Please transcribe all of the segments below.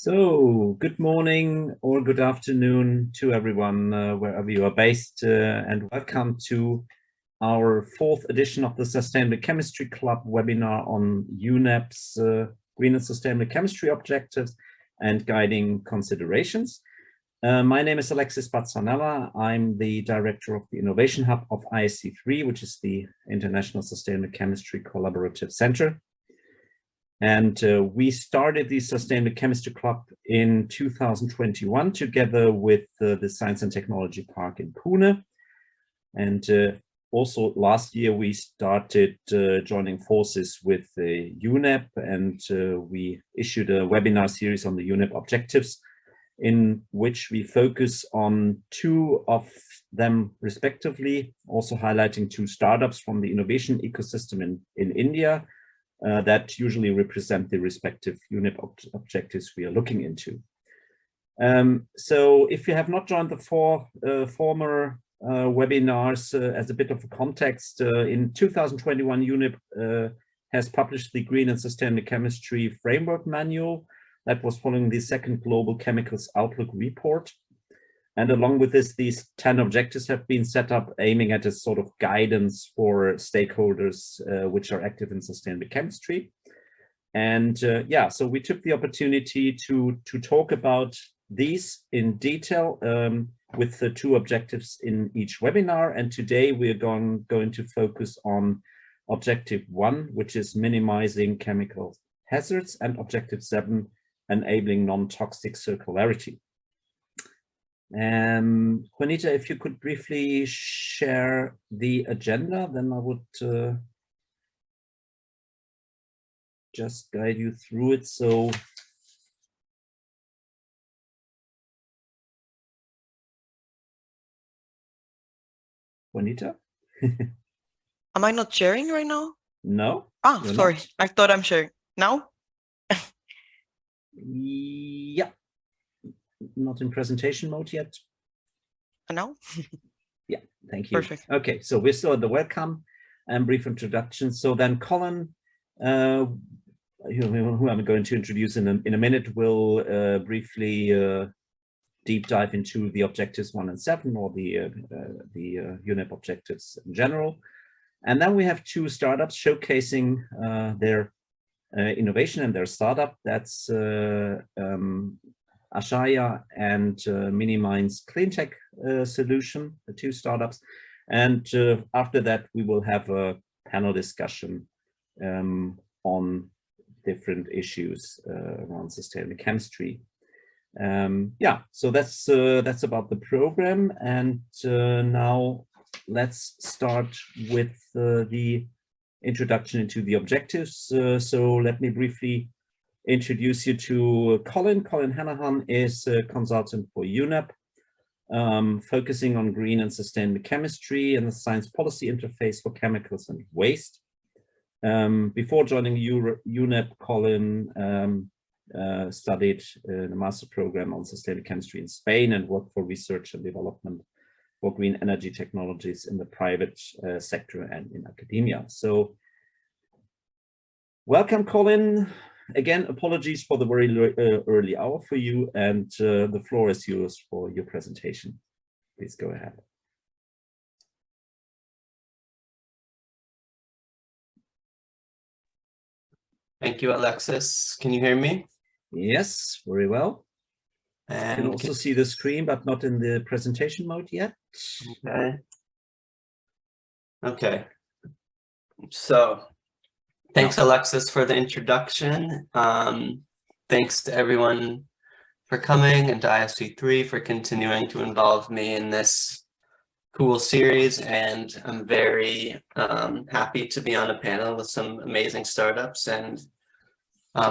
So, good morning or good afternoon to everyone, wherever you are based, and welcome to our fourth edition of the Sustainable Chemistry Club webinar on UNEP's Green and Sustainable Chemistry Objectives and Guiding Considerations. My name is Alexis Bazzanella. I'm the Director of the Innovation Hub of ISC3, which is the International Sustainable Chemistry Collaborative Center. And we started the Sustainable Chemistry Club in 2021 together with the Science and Technology Park in Pune. And also last year we started joining forces with the UNEP, and we issued a webinar series on the UNEP objectives, in which we focus on two of them respectively, also highlighting two startups from the innovation ecosystem in India, that usually represent the respective UNEP objectives we are looking into. So if you have not joined the four former webinars, as a bit of a context, in 2021 UNEP has published the Green and Sustainable Chemistry Framework Manual that was following the second Global Chemicals Outlook report. And along with this, these 10 objectives have been set up aiming at a sort of guidance for stakeholders which are active in sustainable chemistry. And yeah, so we took the opportunity to talk about these in detail with the two objectives in each webinar. And today we are going to focus on Objective 1, which is minimizing chemical hazards, and Objective 7, enabling non-toxic circularity. Juanita, if you could briefly share the agenda, then I would just guide you through it. So Juanita? Am I not sharing right now? No. Ah, sorry. Not. I thought I'm sharing. Now? Yeah. Not in presentation mode yet. Now? Yeah, thank you. Perfect. Okay, so we're still at the welcome and brief introduction. So then Colin, who I'm going to introduce in a minute, will briefly deep dive into the objectives 1 and 7, or the UNEP objectives in general. And then we have two startups showcasing their innovation and their startup. That's Ashaya and Minimise Cleantech solution, the two startups. And after that, we will have a panel discussion on different issues around sustainable chemistry. Yeah, so that's about the program. And now let's start with the introduction into the objectives. So let me briefly introduce you to Colin. Colin Hanahan is a consultant for UNEP, focusing on green and sustainable chemistry and the science policy interface for chemicals and waste. Before joining UNEP, Colin studied the master program on sustainable chemistry in Spain and worked for research and development for green energy technologies in the private sector and in academia. So welcome, Colin. Again, apologies for the very early hour for you, and the floor is yours for your presentation. Please go ahead. Thank you, Alexis. Can you hear me? Yes, very well. And you can also see the screen, but not in the presentation mode yet. Okay. Okay. So thanks, Alexis, for the introduction. Thanks to everyone for coming, and to ISC3 for continuing to involve me in this cool series. And I'm very happy to be on a panel with some amazing startups, and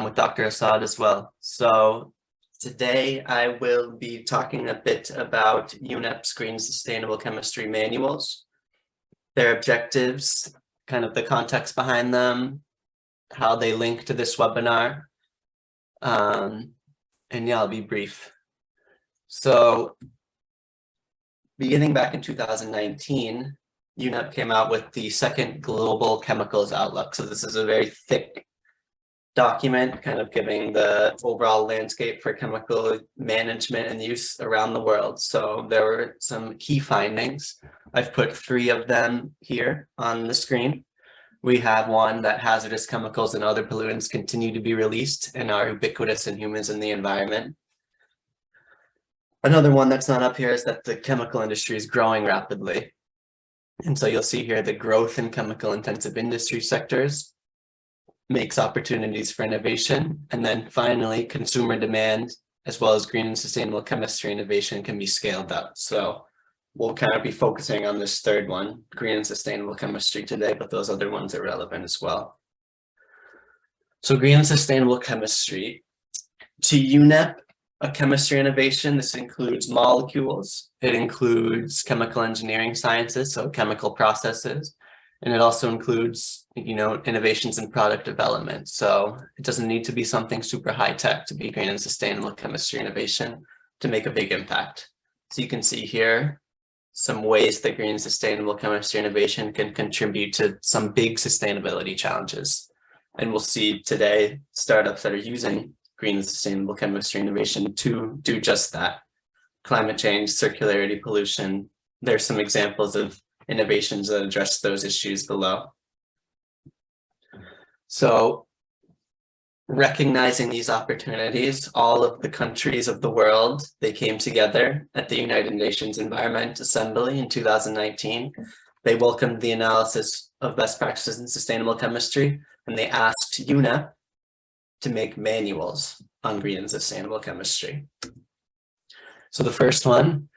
with Dr. Assad as well. So today I will be talking a bit about UNEP's Green Sustainable Chemistry Manuals, their objectives, kind of the context behind them, how they link to this webinar. And yeah, I'll be brief. So beginning back in 2019, UNEP came out with the second Global Chemicals Outlook. So this is a very thick document kind of giving the overall landscape for chemical management and use around the world. So there were some key findings. I've put 3 of them here on the screen. We have one that hazardous chemicals and other pollutants continue to be released and are ubiquitous in humans and the environment. Another one that's not up here is that the chemical industry is growing rapidly. And so you'll see here the growth in chemical intensive industry sectors makes opportunities for innovation. And then finally, consumer demand, as well as green and sustainable chemistry innovation can be scaled up. So we'll kind of be focusing on this 3rd one, green and sustainable chemistry today, but those other ones are relevant as well. So green and sustainable chemistry. To UNEP, a chemistry innovation, this includes molecules, it includes chemical engineering sciences, so chemical processes, and it also includes, innovations in product development. So it doesn't need to be something super high tech to be green and sustainable chemistry innovation to make a big impact. So you can see here some ways that green and sustainable chemistry innovation can contribute to some big sustainability challenges. And we'll see today startups that are using green and sustainable chemistry innovation to do just that. Climate change, circularity, pollution. There's some examples of innovations that address those issues below. So recognizing these opportunities, all of the countries of the world, they came together at the United Nations Environment Assembly in 2019. They welcomed the analysis of best practices in sustainable chemistry, and they asked UNEP to make manuals on green and sustainable chemistry. So the first one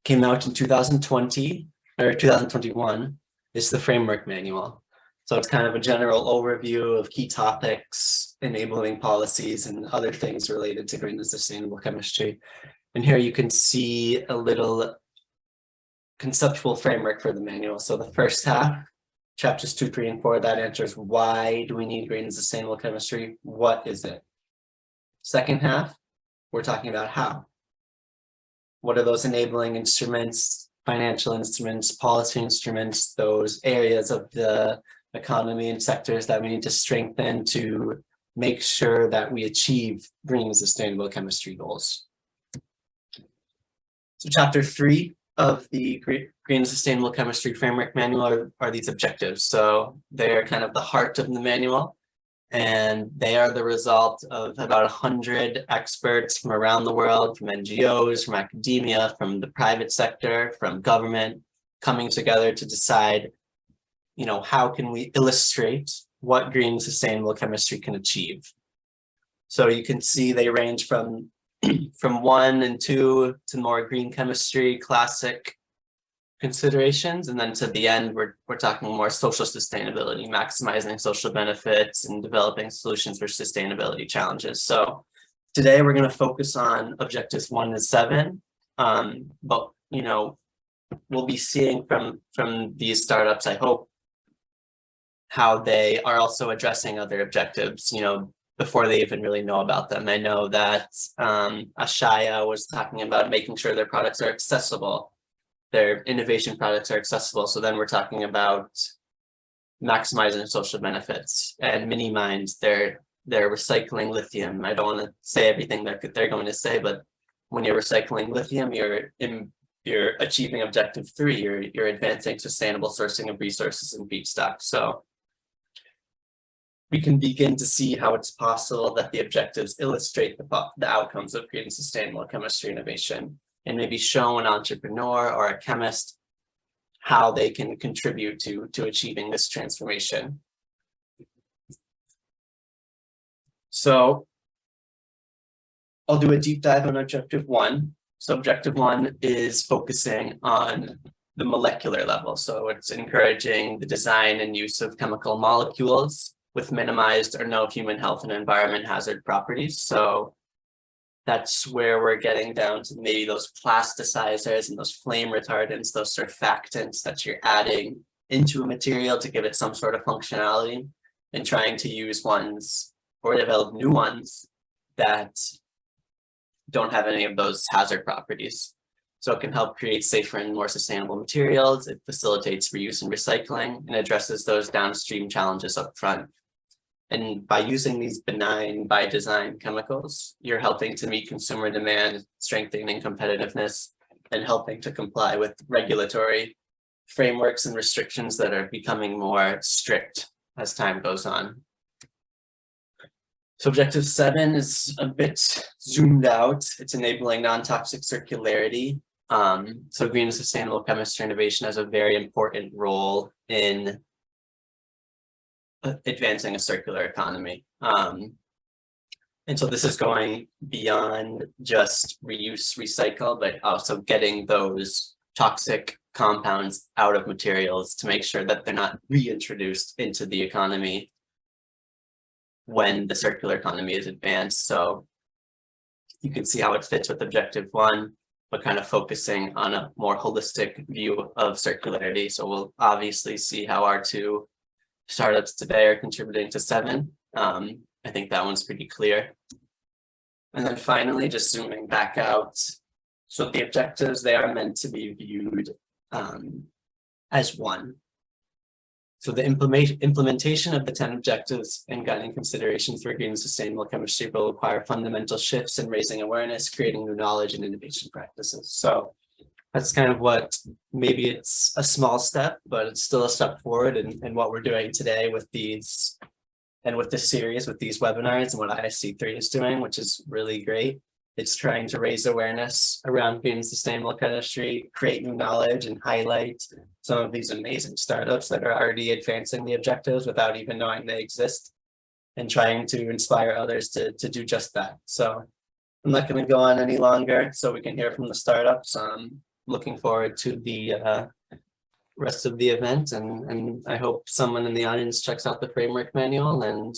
came out in 2020 or 2021 is the framework manual. So it's kind of a general overview of key topics, enabling policies and other things related to green and sustainable chemistry. And here you can see a little conceptual framework for the manual. So the first half, chapters 2, 3, and 4, that answers why do we need green and sustainable chemistry? What is it? Second half, we're talking about how. What are those enabling instruments, financial instruments, policy instruments, those areas of the economy and sectors that we need to strengthen to make sure that we achieve green and sustainable chemistry goals. So chapter 3 of the Green and Sustainable Chemistry Framework Manual are these objectives. So they're kind of the heart of the manual, and they are the result of about 100 experts from around the world, from NGOs, from academia, from the private sector, from government, coming together to decide, how can we illustrate what green and sustainable chemistry can achieve. So you can see they range from 1 and 2 to more green chemistry, classic considerations, and then to the end, we're talking more social sustainability, maximizing social benefits and developing solutions for sustainability challenges. So today we're going to focus on objectives 1 to 7, but we'll be seeing from these startups, I hope, how they are also addressing other objectives, before they even really know about them. I know that Ashaya was talking about making sure their products are accessible. Their innovation products are accessible. So then we're talking about maximizing social benefits, and minimise, they're recycling lithium. I don't want to say everything that they're going to say, but when you're recycling lithium, you're achieving objective 3. You're advancing sustainable sourcing of resources and feedstock. So we can begin to see how it's possible that the objectives illustrate the outcomes of green and sustainable chemistry innovation, and maybe show an entrepreneur or a chemist how they can contribute to achieving this transformation. So I'll do a deep dive on objective 1. So objective 1 is focusing on the molecular level. So it's encouraging the design and use of chemical molecules with minimized or no human health and environment hazard properties. So that's where we're getting down to maybe those plasticizers and those flame retardants, those surfactants that you're adding into a material to give it some sort of functionality, and trying to use ones or develop new ones that don't have any of those hazard properties. So it can help create safer and more sustainable materials. It facilitates reuse and recycling and addresses those downstream challenges up front. And by using these benign by design chemicals, you're helping to meet consumer demand, strengthening competitiveness, and helping to comply with regulatory frameworks and restrictions that are becoming more strict as time goes on. So objective 7 is a bit zoomed out. It's enabling non-toxic circularity. So green and sustainable chemistry innovation has a very important role in advancing a circular economy. And so this is going beyond just reuse, recycle, but also getting those toxic compounds out of materials to make sure that they're not reintroduced into the economy when the circular economy is advanced. So you can see how it fits with objective 1, but kind of focusing on a more holistic view of circularity. So we'll obviously see how our 2 startups today are contributing to 7. I think that one's pretty clear. And then finally, just zooming back out. So the objectives, they are meant to be viewed as one. So the implementation of the 10 objectives and guiding considerations for green and sustainable chemistry will require fundamental shifts in raising awareness, creating new knowledge and innovation practices. So that's kind of what, maybe it's a small step, but it's still a step forward in what we're doing today with these, and with this series, with these webinars, and what ISC3 is doing, which is really great. It's trying to raise awareness around green and sustainable chemistry, create new knowledge, and highlight some of these amazing startups that are already advancing the objectives without even knowing they exist, and trying to inspire others to do just that. So I'm not going to go on any longer so we can hear from the startups. Looking forward to the rest of the event, and I hope someone in the audience checks out the framework manual, and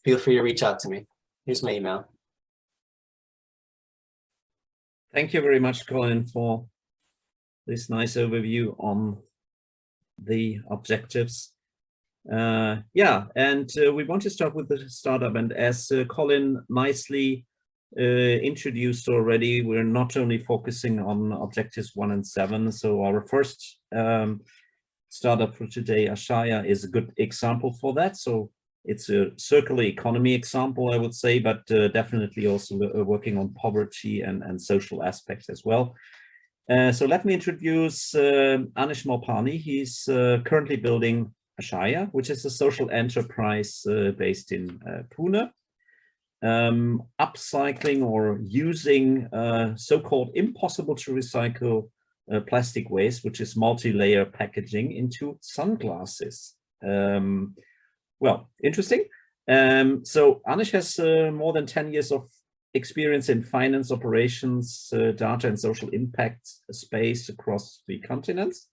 feel free to reach out to me. Here's my email. Thank you very much, Colin, for this nice overview on the objectives. Yeah, and we want to start with the startup, and as Colin nicely introduced already, we're not only focusing on objectives 1 and 7. So our first startup for today, Ashaya, is a good example for that. So it's a circular economy example, I would say, but definitely also working on poverty and social aspects as well. So let me introduce Anish Malpani. He's currently building Ashaya, which is a social enterprise based in Pune. Upcycling or using so-called impossible to recycle plastic waste, which is multi-layer packaging, into sunglasses. Well, interesting. So Anish has more than 10 years of experience in finance, operations, data and social impact space across 3 continents.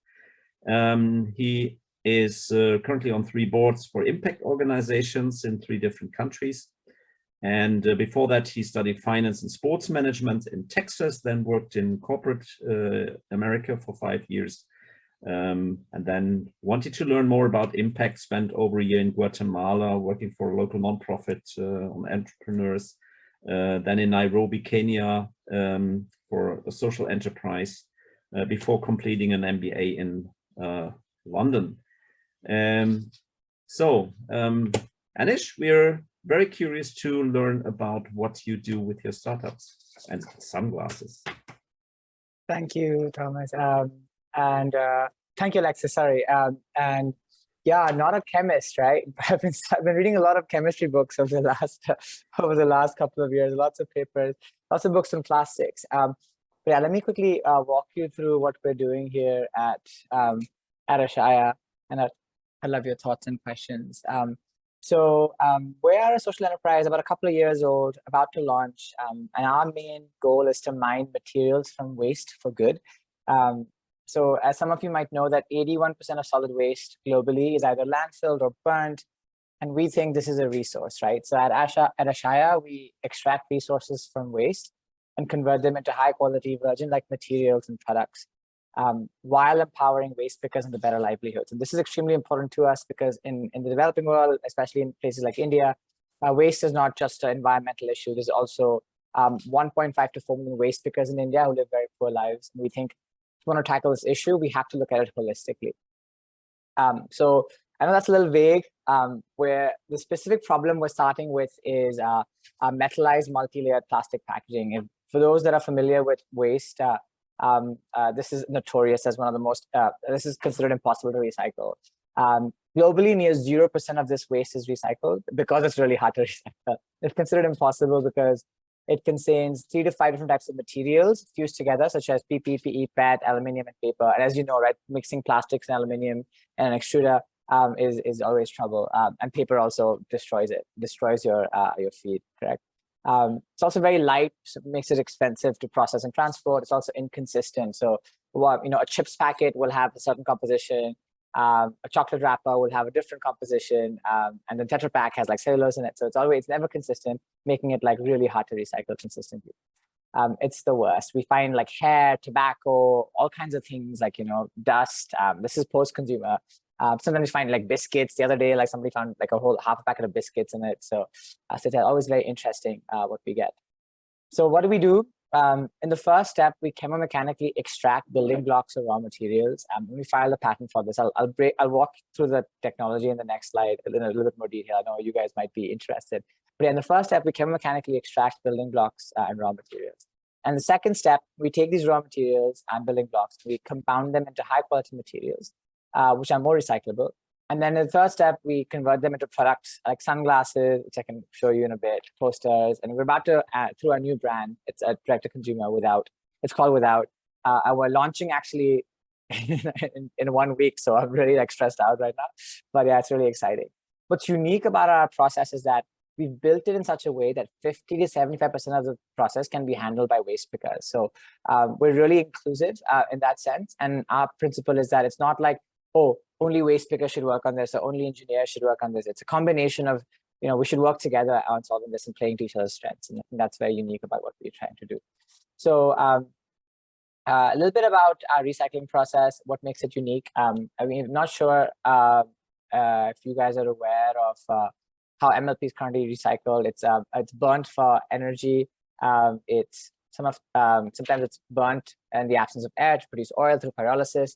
He is currently on 3 boards for impact organizations in 3 different countries. And before that, he studied finance and sports management in Texas, then worked in corporate America for 5 years. And then wanted to learn more about impact, spent over a year in Guatemala, working for a local nonprofit on entrepreneurs. Then in Nairobi, Kenya, for a social enterprise, before completing an MBA in London. Anish, we're very curious to learn about what you do with your startups and sunglasses. Thank you, Thomas. And thank you, Alexis. Sorry. And yeah, not a chemist, right? I've been reading a lot of chemistry books over the last couple of years. Lots of papers, lots of books on plastics. But yeah, let me quickly walk you through what we're doing here at Ashaya, and I love your thoughts and questions. So we are a social enterprise, about a couple of years old, about to launch, and our main goal is to mine materials from waste for good. So as some of you might know, that 81% of solid waste globally is either landfilled or burned, and we think this is a resource, right? So at Ashaya, we extract resources from waste and convert them into high quality virgin-like materials and products, while empowering waste pickers into better livelihoods. And this is extremely important to us because in the developing world, especially in places like India, waste is not just an environmental issue. There's also 1.5 to 4 million waste pickers in India who live very poor lives. And we think if we want to tackle this issue, we have to look at it holistically. So I know that's a little vague, where the specific problem we're starting with is metallized multi-layered plastic packaging. For those that are familiar with waste, this is notorious as one of the most, this is considered impossible to recycle. Globally, near 0% of this waste is recycled because it's really hard to recycle. It's considered impossible because it contains 3 to 5 different types of materials fused together, such as PP, PE, PET, aluminum, and paper. And as you know, right, mixing plastics and aluminum and an extruder is always trouble. And paper also destroys your feed, correct? It's also very light, so it makes it expensive to process and transport. It's also inconsistent. So, a chips packet will have a certain composition. A chocolate wrapper will have a different composition, and then Tetra Pak has like cellulose in it. So it's never consistent, making it like really hard to recycle consistently. It's the worst. We find like hair, tobacco, all kinds of things like, dust. This is post-consumer. Sometimes we find like biscuits. The other day, like somebody found like a whole half a packet of biscuits in it. So it's always very interesting what we get. So what do we do? In the first step, we chemomechanically extract building blocks of raw materials. We file a patent for this. I'll walk through the technology in the next slide in a little bit more detail. I know you guys might be interested. But in the first step, we chemomechanically extract building blocks and raw materials. And the second step, we take these raw materials and building blocks, we compound them into high quality materials, which are more recyclable. And then in the third step, we convert them into products like sunglasses, which I can show you in a bit, posters. And we're about to add through our new brand. It's a direct-to-consumer Without. It's called Without. And we're launching actually in 1 week. So I'm really like stressed out right now. But yeah, it's really exciting. What's unique about our process is that we've built it in such a way that 50 to 75% of the process can be handled by waste pickers. So we're really inclusive in that sense. And our principle is that it's not like, oh, only waste pickers should work on this, or only engineers should work on this. It's a combination of, we should work together on solving this and playing to each other's strengths. And I think that's very unique about what we're trying to do. So a little bit about our recycling process, what makes it unique. I'm not sure if you guys are aware of how MLP is currently recycled. It's burnt for energy. Sometimes it's burnt in the absence of air to produce oil through pyrolysis.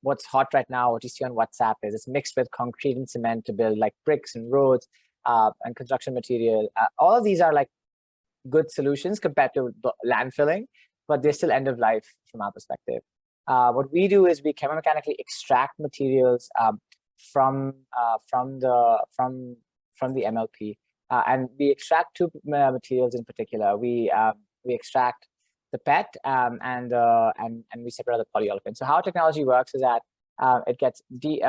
What's hot right now, what you see on WhatsApp, is it's mixed with concrete and cement to build like bricks and roads and construction material. All of these are like good solutions compared to landfilling, but they're still end of life from our perspective. What we do is we chemomechanically extract materials from the MLP, and we extract two materials in particular. We extract the PET and we separate out the polyolefin. So how technology works is that it gets the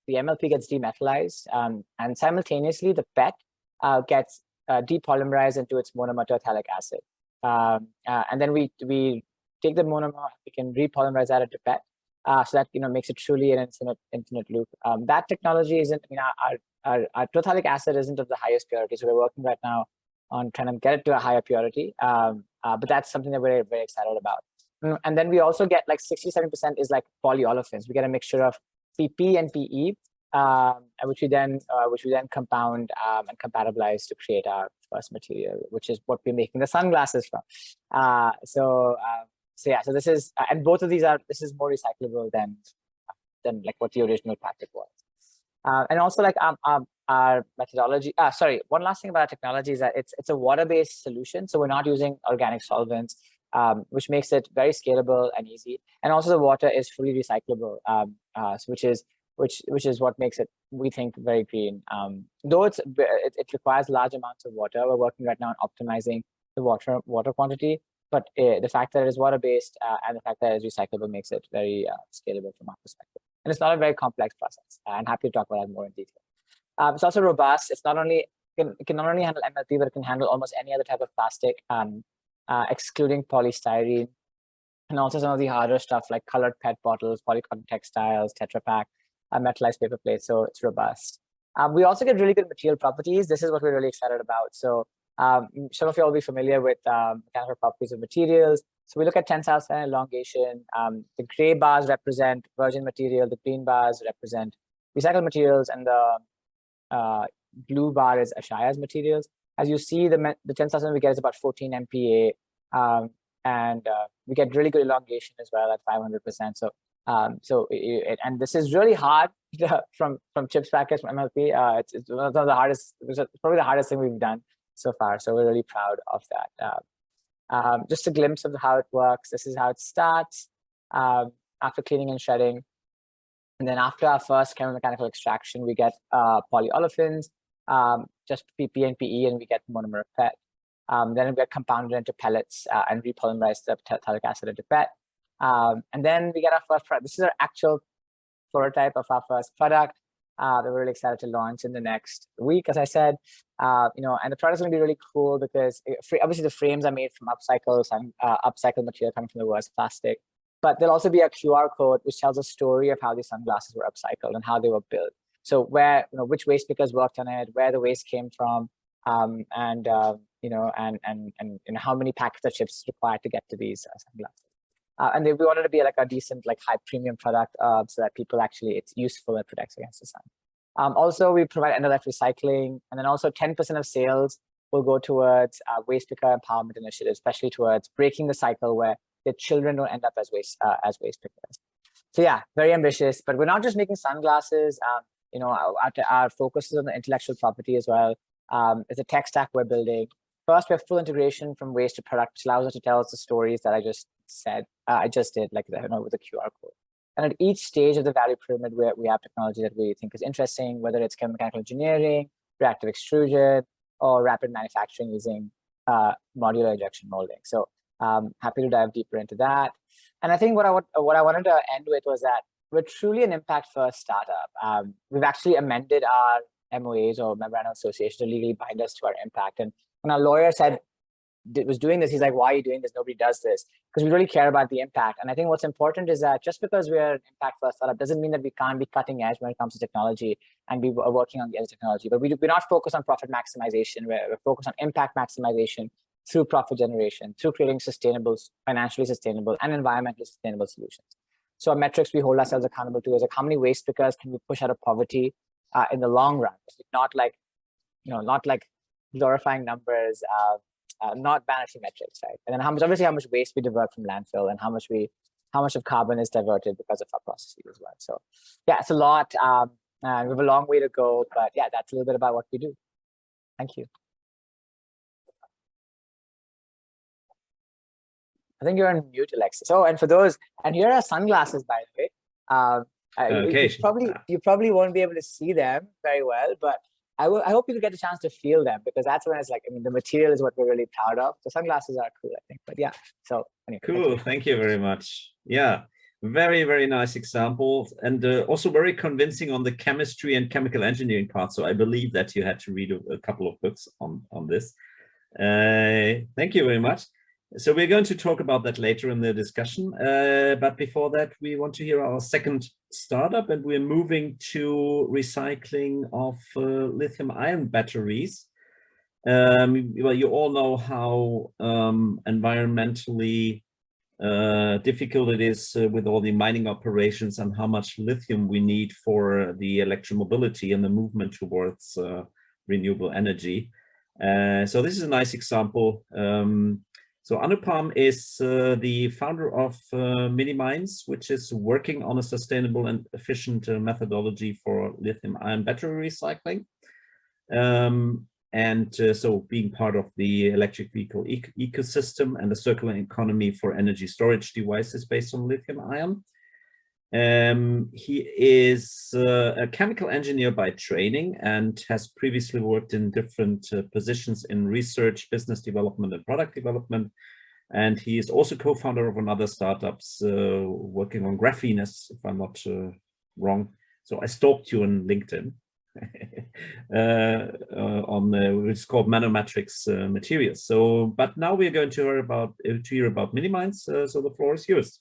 MLP gets demetallized, and simultaneously the PET gets depolymerized into its monomer tertalic acid. And then we take the monomer, we can repolymerize that into PET, so that makes it truly an infinite loop. That technology isn't, our tertalic acid isn't of the highest purity, so we're working right now on trying to get it to a higher purity. But that's something that we're very excited about. And then we also get like 67% is like polyolefins. We get a mixture of PP and PE, which we then compound and compatibilize to create our first material, which is what we're making the sunglasses from. So this is, and both of these this is more recyclable than like what the original plastic was. And also like our methodology, one last thing about our technology is that it's a water-based solution. So we're not using organic solvents, which makes it very scalable and easy. And also the water is fully recyclable, which is what makes it, we think, very green. Though it requires large amounts of water, we're working right now on optimizing the water quantity. But the fact that it is water-based and the fact that it is recyclable makes it very scalable from our perspective. And it's not a very complex process. I'm happy to talk about that more in detail. It's also robust. It can not only handle MLP, but it can handle almost any other type of plastic, excluding polystyrene, and also some of the harder stuff like colored PET bottles, polycotton textiles, Tetra Pak, metallized paper plates. So it's robust. We also get really good material properties. This is what we're really excited about. So some of you will be familiar with mechanical properties of materials. So we look at tensile strength and elongation. The gray bars represent virgin material. The green bars represent recycled materials, and the blue bar is Ashaya's materials. As you see, the tensile strength we get is about 14 MPa, and we get really good elongation as well at 500%. So And this is really hard from chips package from MLP. It's one of the hardest, probably the hardest thing we've done so far. So we're really proud of that. Just a glimpse of how it works. This is how it starts after cleaning and shredding. And then after our first chemical extraction, we get polyolefins, just PP and PE, and we get monomer of PET. Then we get compounded into pellets and repolymerize the phthalic acid into PET. And then we get our first product. This is our actual prototype of our first product that we're really excited to launch in the next week, as I said. And the product is going to be really cool because obviously the frames are made from upcycled material coming from the worst plastic. But there'll also be a QR code which tells a story of how these sunglasses were upcycled and how they were built. So which waste pickers worked on it, where the waste came from, and how many packets of chips required to get to these sunglasses. And we wanted to be like a decent, high premium product so that people it's useful and protects against the sun. Also, we provide end-of-life recycling, and then also 10% of sales will go towards waste picker empowerment initiatives, especially towards breaking the cycle where the children don't end up as waste pickers. So yeah, very ambitious, but we're not just making sunglasses. Our focus is on the intellectual property as well. It's a tech stack we're building. First, we have full integration from waste to product, which allows us to tell us the stories that I just said. I just did, with a QR code. And at each stage of the value pyramid, we have technology that we think is interesting, whether it's mechanical engineering, reactive extrusion, or rapid manufacturing using modular injection molding. So happy to dive deeper into that. And I think what I wanted to end with was that we're truly an impact-first startup. We've actually amended our MOAs or memorandum of association to legally bind us to our impact. And when our lawyer was doing this, he's like, why are you doing this? Nobody does this. Because we really care about the impact. And I think what's important is that just because we're an impact-first startup doesn't mean that we can't be cutting edge when it comes to technology and be working on the other technology. But we're not focused on profit maximization. We're focused on impact maximization through profit generation, through creating financially sustainable and environmentally sustainable solutions. So our metrics we hold ourselves accountable to is how many waste pickers can we push out of poverty in the long run? Not like glorifying numbers, not vanity metrics, right? And then how much waste we divert from landfill, and how much of carbon is diverted because of our processes as well. So yeah, it's a lot. And we have a long way to go, but yeah, that's a little bit about what we do. Thank you. I think you're on mute, Alexis. Oh, and here are sunglasses, by the way. Okay. You probably won't be able to see them very well, but I hope you get a chance to feel them, because that's when it's the material is what we're really proud of. The sunglasses are cool, I think. But yeah, so anyway. Cool. Thank you very much. Yeah, very, very nice example, and also very convincing on the chemistry and chemical engineering part. So I believe that you had to read a couple of books on this. Thank you very much. So we're going to talk about that later in the discussion. But before that, we want to hear our second startup, and we're moving to recycling of lithium-ion batteries. Well, you all know how environmentally difficult it is with all the mining operations, and how much lithium we need for the electromobility and the movement towards renewable energy. So this is a nice example. So Anupam is the founder of minimise, which is working on a sustainable and efficient methodology for lithium-ion battery recycling. So being part of the electric vehicle ecosystem and the circular economy for energy storage devices based on lithium-ion. He is a chemical engineer by training and has previously worked in different positions in research, business development, and product development. And he is also co-founder of another startups working on graphene, if I'm not wrong. So I stalked you on LinkedIn it's called Manometrics Materials. So, but now we're going to hear about minimise. So the floor is yours.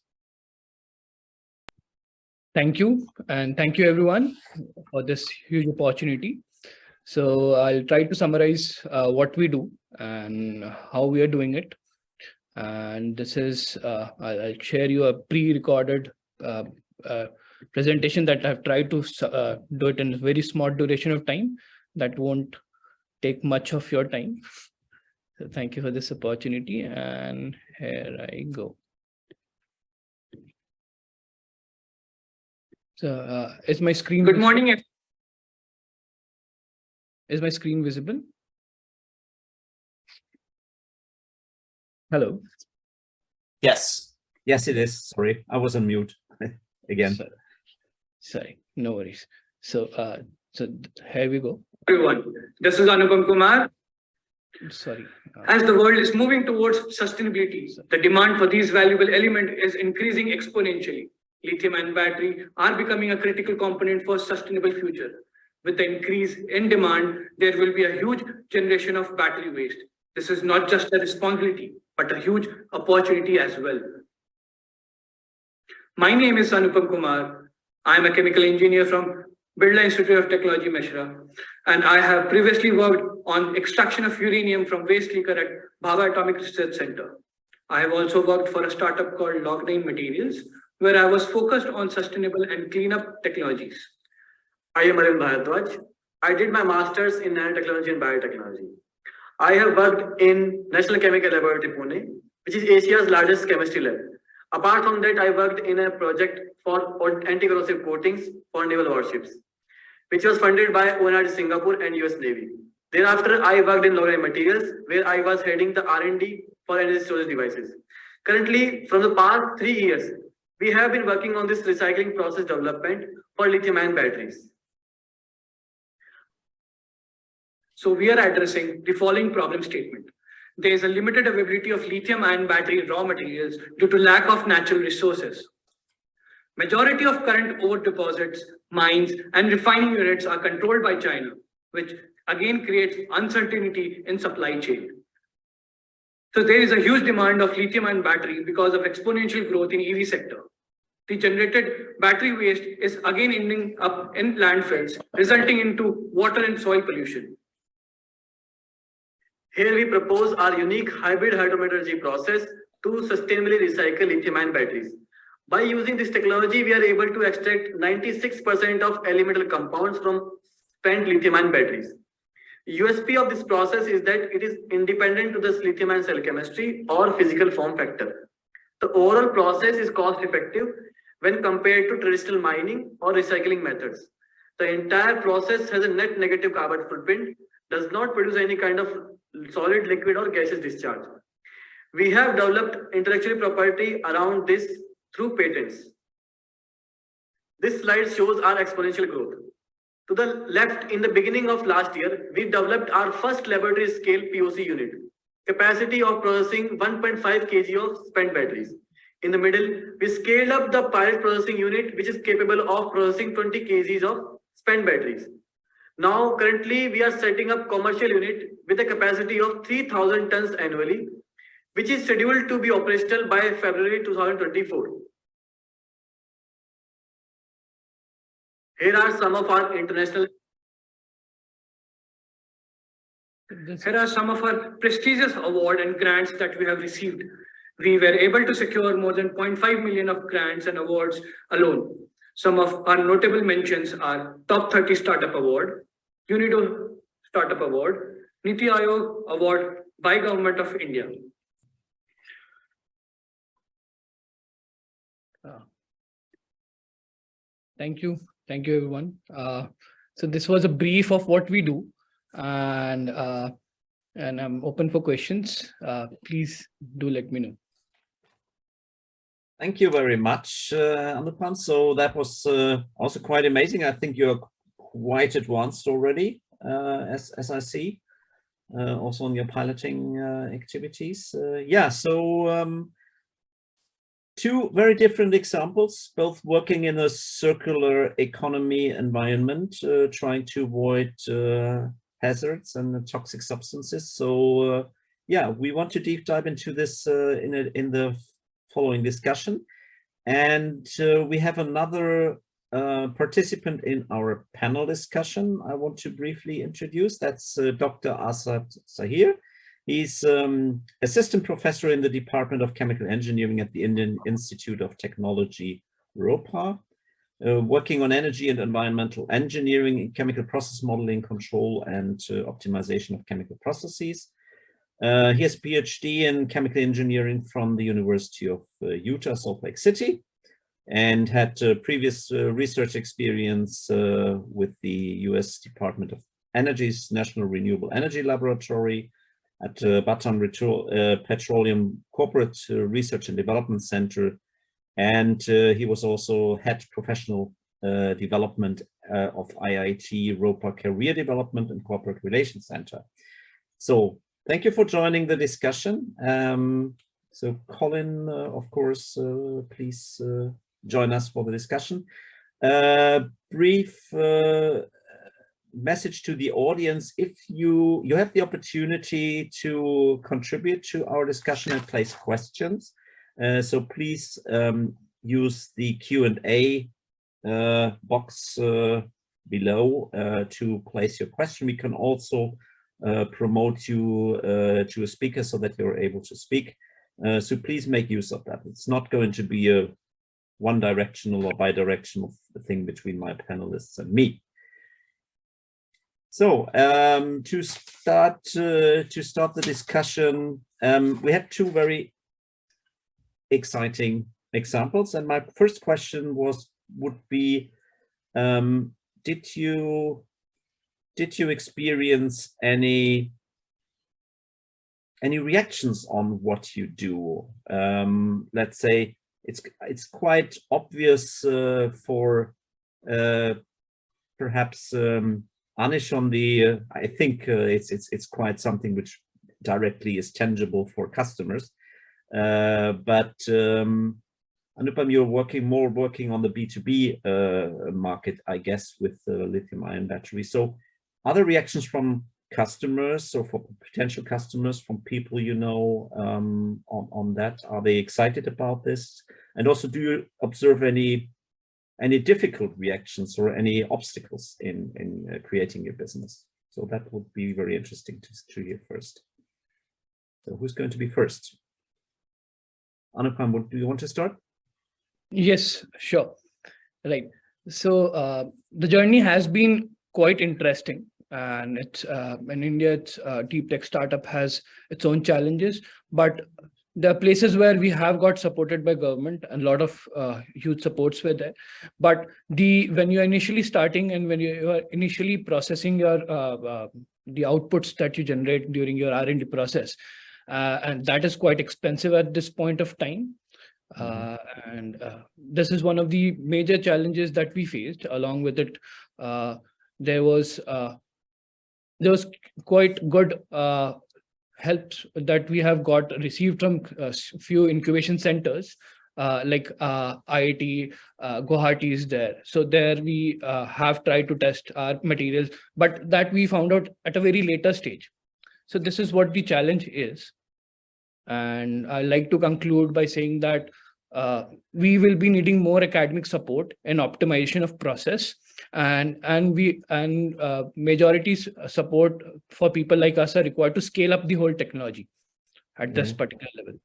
Thank you, and thank you everyone for this huge opportunity. So I'll try to summarize what we do and how we are doing it. And this is, I'll share you a pre-recorded presentation that I've tried to do it in a very small duration of time. That won't take much of your time. So thank you for this opportunity, and here I go. So is my screen? Good morning. Is my screen visible? Hello. Yes. Yes, it is. Sorry, I was on mute again. Sorry, no worries. So here we go. Everyone, this is Anupam Kumar. Sorry. As the world is moving towards sustainability, the demand for these valuable elements is increasing exponentially. Lithium and battery are becoming a critical component for sustainable future. With the increase in demand, there will be a huge generation of battery waste. This is not just a responsibility, but a huge opportunity as well. My name is Anupam Kumar. I am a chemical engineer from Birla Institute of Technology, Meshra, and I have previously worked on extraction of uranium from waste liquor at Bhabha Atomic Research Center. I have also worked for a startup called Log9 Materials, where I was focused on sustainable and cleanup technologies. I am Arun Bharadwaj. I did my master's in nanotechnology and biotechnology. I have worked in National Chemical Laboratory, Pune, which is Asia's largest chemistry lab. Apart from that, I worked in a project for anti-corrosive coatings for naval warships, which was funded by UNEP Singapore and US Navy. Thereafter, I worked in Log9 Materials, where I was heading the R&D for energy storage devices. Currently, from the past 3 years, we have been working on this recycling process development for lithium-ion batteries. So we are addressing the following problem statement. There is a limited availability of lithium-ion battery raw materials due to lack of natural resources. Majority of current ore deposits, mines, and refining units are controlled by China, which again creates uncertainty in supply chain. So there is a huge demand of lithium-ion battery because of exponential growth in EV sector. The generated battery waste is again ending up in landfills, resulting into water and soil pollution. Here we propose our unique hybrid hydrometallurgy process to sustainably recycle lithium-ion batteries. By using this technology, we are able to extract 96% of elemental compounds from spent lithium-ion batteries. USP of this process is that it is independent to the lithium-ion cell chemistry or physical form factor. The overall process is cost-effective when compared to traditional mining or recycling methods. The entire process has a net negative carbon footprint, does not produce any kind of solid, liquid, or gaseous discharge. We have developed intellectual property around this through patents. This slide shows our exponential growth. To the left, in the beginning of last year, we developed our first laboratory scale POC unit, capacity of processing 1.5 kg of spent batteries. In the middle, we scaled up the pilot processing unit, which is capable of processing 20 kg of spent batteries. Now, currently, we are setting up commercial unit with a capacity of 3,000 tons annually, which is scheduled to be operational by February 2024. Here are some of our prestigious awards and grants that we have received. We were able to secure more than 0.5 million of grants and awards alone. Some of our notable mentions are Top 30 Startup Award, UNEP Startup Award, Niti Aayog Award by Government of India. Thank you everyone. So this was a brief of what we do, and I'm open for questions. Please do let me know. Thank you very much, Anupam. So that was also quite amazing. I think you're quite advanced already, as I see, also on your piloting activities. Yeah, so two very different examples, both working in a circular economy environment, trying to avoid hazards and toxic substances. So yeah, we want to deep dive into this in the following discussion. And we have another participant in our panel discussion I want to briefly introduce. That's Dr. Asad Sahir. He's assistant professor in the Department of Chemical Engineering at the Indian Institute of Technology, ROPA, working on energy and environmental engineering, chemical process modeling, control, and optimization of chemical processes. He has a PhD in chemical engineering from the University of Utah, Salt Lake City. and had previous research experience with the US Department of Energy's National Renewable Energy Laboratory, at Batam Petroleum Corporate Research and Development Center, and he was also head professional development of IIT Roper Career Development and Corporate Relations Center. So thank you for joining the discussion. So Colin, of course, please join us for the discussion. Brief message to the audience: if you have the opportunity to contribute to our discussion and place questions, so please use the Q&A box below to place your question. We can also promote you to a speaker so that you're able to speak. So please make use of that. It's not going to be a one-directional or bi-directional thing between my panelists and me. So to start the discussion, we had two very exciting examples, and my first question would be, did you experience any reactions on what you do? Let's say it's quite obvious for perhaps Anish on the, I think it's quite something which directly is tangible for customers. But Anupam, you're working on the B2B market, I guess, with lithium-ion batteries. So are there reactions from customers or for potential customers, from people you know on that? Are they excited about this? And also, do you observe any difficult reactions or any obstacles in creating your business? So that would be very interesting to hear first. So who's going to be first? Anupam, do you want to start? Yes, sure. Right. So the journey has been quite interesting, and it's in India, it's deep tech startup has its own challenges, but there are places where we have got supported by government, and a lot of huge supports were there. But when you're initially starting and when you are initially processing your the outputs that you generate during your R&D process, and that is quite expensive at this point of time. And this is one of the major challenges that we faced. Along with it, there was quite good helps that we have received from few incubation centers, like IIT Guwahati is there. So there we have tried to test our materials, but that we found out at a very later stage. So this is what the challenge is. And I like to conclude by saying that we will be needing more academic support and optimization of process, and majority support for people like us are required to scale up the whole technology at this particular level.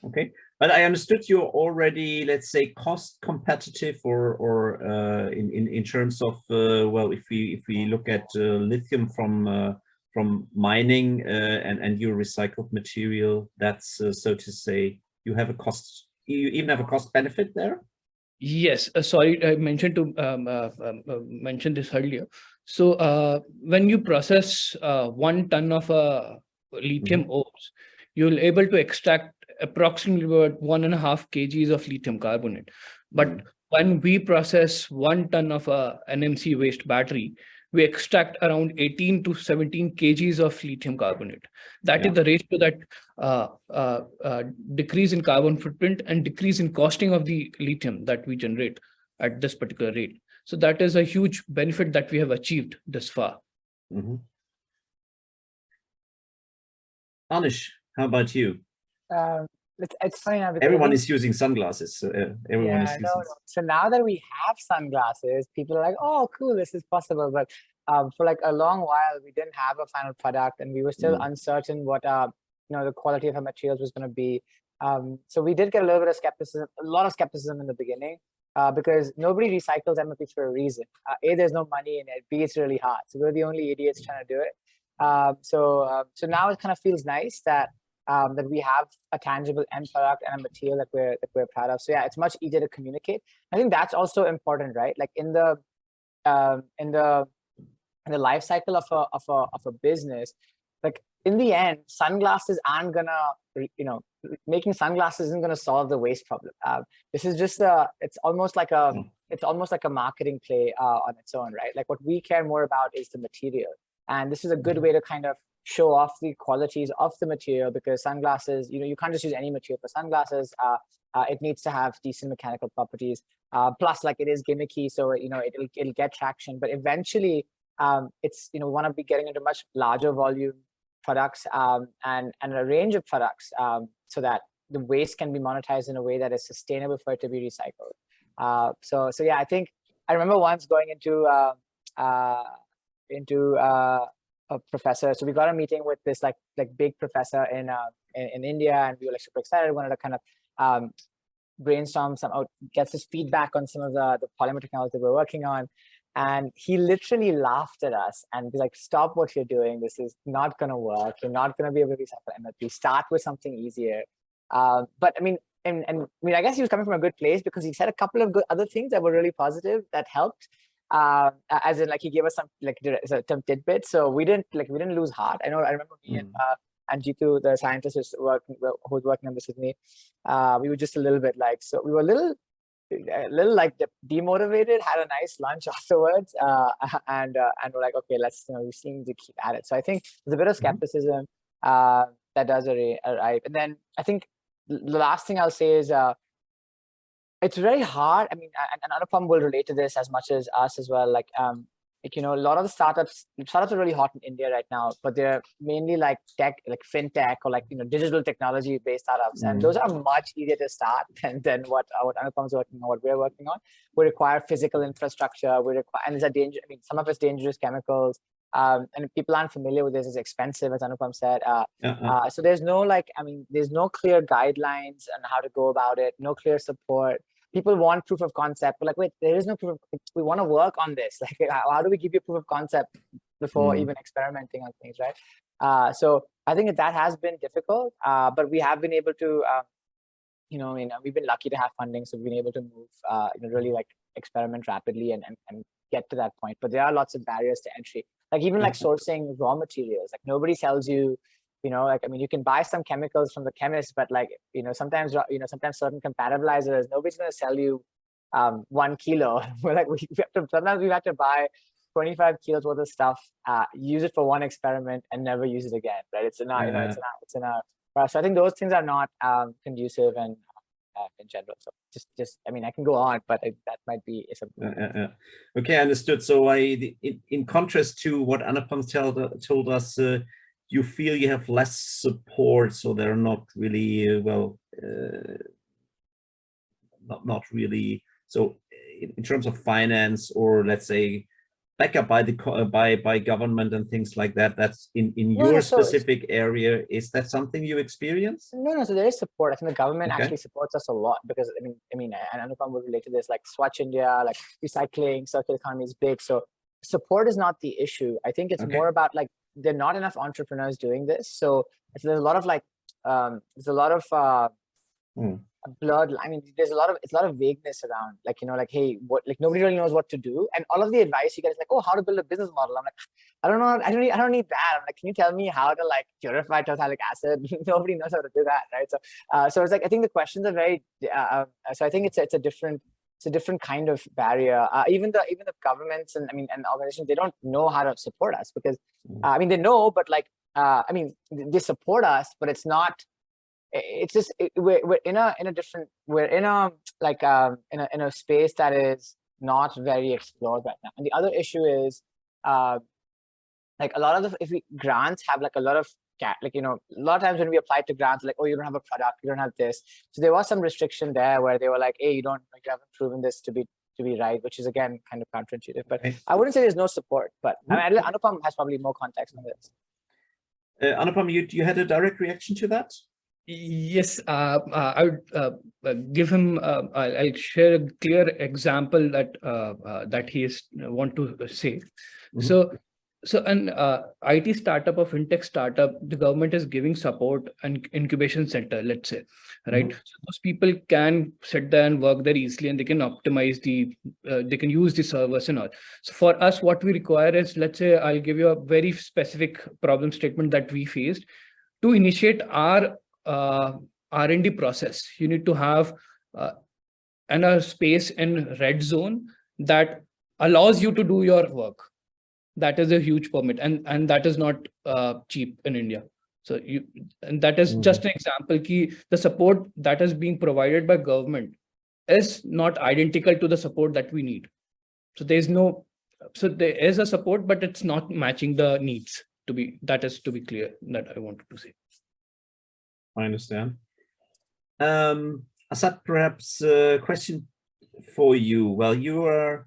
Okay, but I understood you're already, let's say, cost competitive, or in terms of well, if we look at lithium from mining and your recycled material, that's so to say, you have a cost. You even have a cost benefit there. Yes, sorry, I mentioned to mention this earlier. So when you process 1 ton of lithium ores, you'll able to extract approximately about 1.5 kgs of lithium carbonate. But when we process 1 ton of NMC waste battery, we extract around 18 to 17 kgs of lithium carbonate. That is the ratio that decrease in carbon footprint and decrease in costing of the lithium that we generate at this particular rate. So that is a huge benefit that we have achieved this far. Anish, how about you? It's funny now, everyone is using sunglasses. So everyone is using. No. So now that we have sunglasses, people are like, "Oh, cool, this is possible." But for like a long while, we didn't have a final product, and we were still uncertain what the quality of our materials was going to be. So we did get a little bit of skepticism, a lot of skepticism in the beginning, because nobody recycles MLP for a reason. A, there's no money in it. B, it's really hard. So we're the only idiots trying to do it. So now it kind of feels nice that that we have a tangible end product and a material that we're proud of. So yeah, it's much easier to communicate. I think that's also important, right? Like in the life cycle of a business, like in the end, sunglasses aren't gonna, making sunglasses isn't gonna solve the waste problem. This is just it's almost like a marketing play on its own, right? Like what we care more about is the material, and this is a good way to kind of show off the qualities of the material, because sunglasses, you can't just use any material for sunglasses. It needs to have decent mechanical properties. Plus, like it is gimmicky, so it'll get traction. But eventually, it's we want to be getting into much larger volume products and a range of products, so that the waste can be monetized in a way that is sustainable for it to be recycled. So yeah, I think I remember once going into a professor. So we got a meeting with this like big professor in India, and we were like super excited. Wanted to kind of brainstorm get this feedback on some of the polymer technology that we're working on. And he literally laughed at us and be like, "Stop what you're doing. This is not going to work. You're not going to be able to recycle energy. Start with something easier." But I mean, I guess he was coming from a good place, because he said a couple of good other things that were really positive that helped. As in, like, he gave us some tidbits, so we didn't lose heart. I remember me and Jitu, the scientist who's working on this with me, we were just a little bit like, so we were a little like demotivated, had a nice lunch afterwards, and we're like, okay, we seem to keep at it. So I think there's a bit of skepticism that does arrive. And then I think the last thing I'll say is it's very hard. I mean, and Anupam will relate to this as much as us as well. Like, a lot of the startups are really hot in India right now, but they're mainly like tech, like fintech, or like digital technology based startups, and those are much easier to start than what Anupam's working on, what we're working on. We require physical infrastructure. And there's a danger. I mean, some of it's dangerous chemicals, and if people aren't familiar with this, it's expensive, as Anupam said. So there's no clear guidelines on how to go about it. No clear support. People want proof of concept, but like, wait, there is no proof of, we want to work on this. Like, how do we give you proof of concept before even experimenting on things, right? So I think that has been difficult, but we have been able to, we've been lucky to have funding, so we've been able to move, really like experiment rapidly and get to that point. But there are lots of barriers to entry, like even like sourcing raw materials. Like nobody tells you, you can buy some chemicals from the chemist, but like, sometimes certain compatibilizers, nobody's going to sell you 1 kilo. We're like, sometimes we have to buy 25 kilos worth of stuff, use it for one experiment and never use it again, right? It's in our, so I think those things are not conducive and in general. So just, I can go on, but that might be something. Okay, understood. So in contrast to what Anupam told us, you feel you have less support, so they're not really not really. So in terms of finance, or let's say backup by government and things like that, that's in your specific area. Is that something you experience? No. So there is support. I think the government actually supports us a lot, because and Anupam will relate to this, like Swachh India, like recycling, circular economy is big. So support is not the issue. I think it's more about like, there are not enough entrepreneurs doing this. So there's a lot of like, blurred. There's a lot of vagueness around, like, like, hey, what, like nobody really knows what to do. And all of the advice you get is like, oh, how to build a business model. I'm like, I don't know. I don't need that. I'm like, can you tell me how to like purify terephthalic acid? Nobody knows how to do that, right? So it's like, I think the questions are very, so I think it's a different kind of barrier. Even the governments and organizations, they don't know how to support us, because they know, but like they support us, but it's not. It's just we're in a space that is not very explored right now. And the other issue is like a lot of grants have like a lot of a lot of times when we applied to grants, like, oh, you don't have a product, you don't have this. So there was some restriction there where they were like, hey, you haven't proven this to be right, which is again kind of counterintuitive. But I wouldn't say there's no support, but Anupam has probably more context on this. Anupam, you had a direct reaction to that? Yes, I would give him. I'll share a clear example that he is want to say. So So an IT startup or fintech startup, the government is giving support and incubation center, let's say, right? So those people can sit there and work there easily, and they can optimize they can use the servers and all. So for us, what we require is, let's say, I'll give you a very specific problem statement that we faced. To initiate our R&D process, you need to have a space in red zone that allows you to do your work. That is a huge permit, and that is not cheap in India. So and that is just an example. The support that is being provided by government is not identical to the support that we need. So there is a support, but it's not matching the needs. That is to be clear, that I wanted to say. I understand. Asad, perhaps a question for you. Well, you're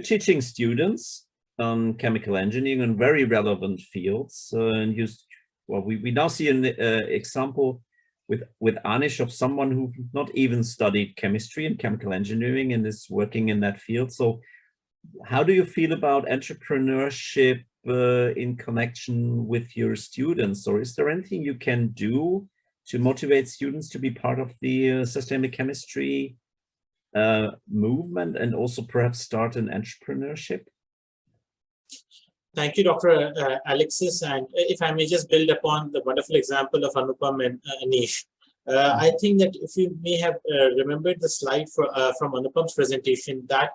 teaching students on chemical engineering in very relevant fields, and we now see an example with Anish of someone who not even studied chemistry and chemical engineering and is working in that field. So how do you feel about entrepreneurship in connection with your students, or is there anything you can do to motivate students to be part of the sustainable chemistry movement, and also perhaps start an entrepreneurship? Thank you, Dr. Alexis. And if I may just build upon the wonderful example of Anupam and Anish, I think that if you may have remembered the slide from Anupam's presentation, that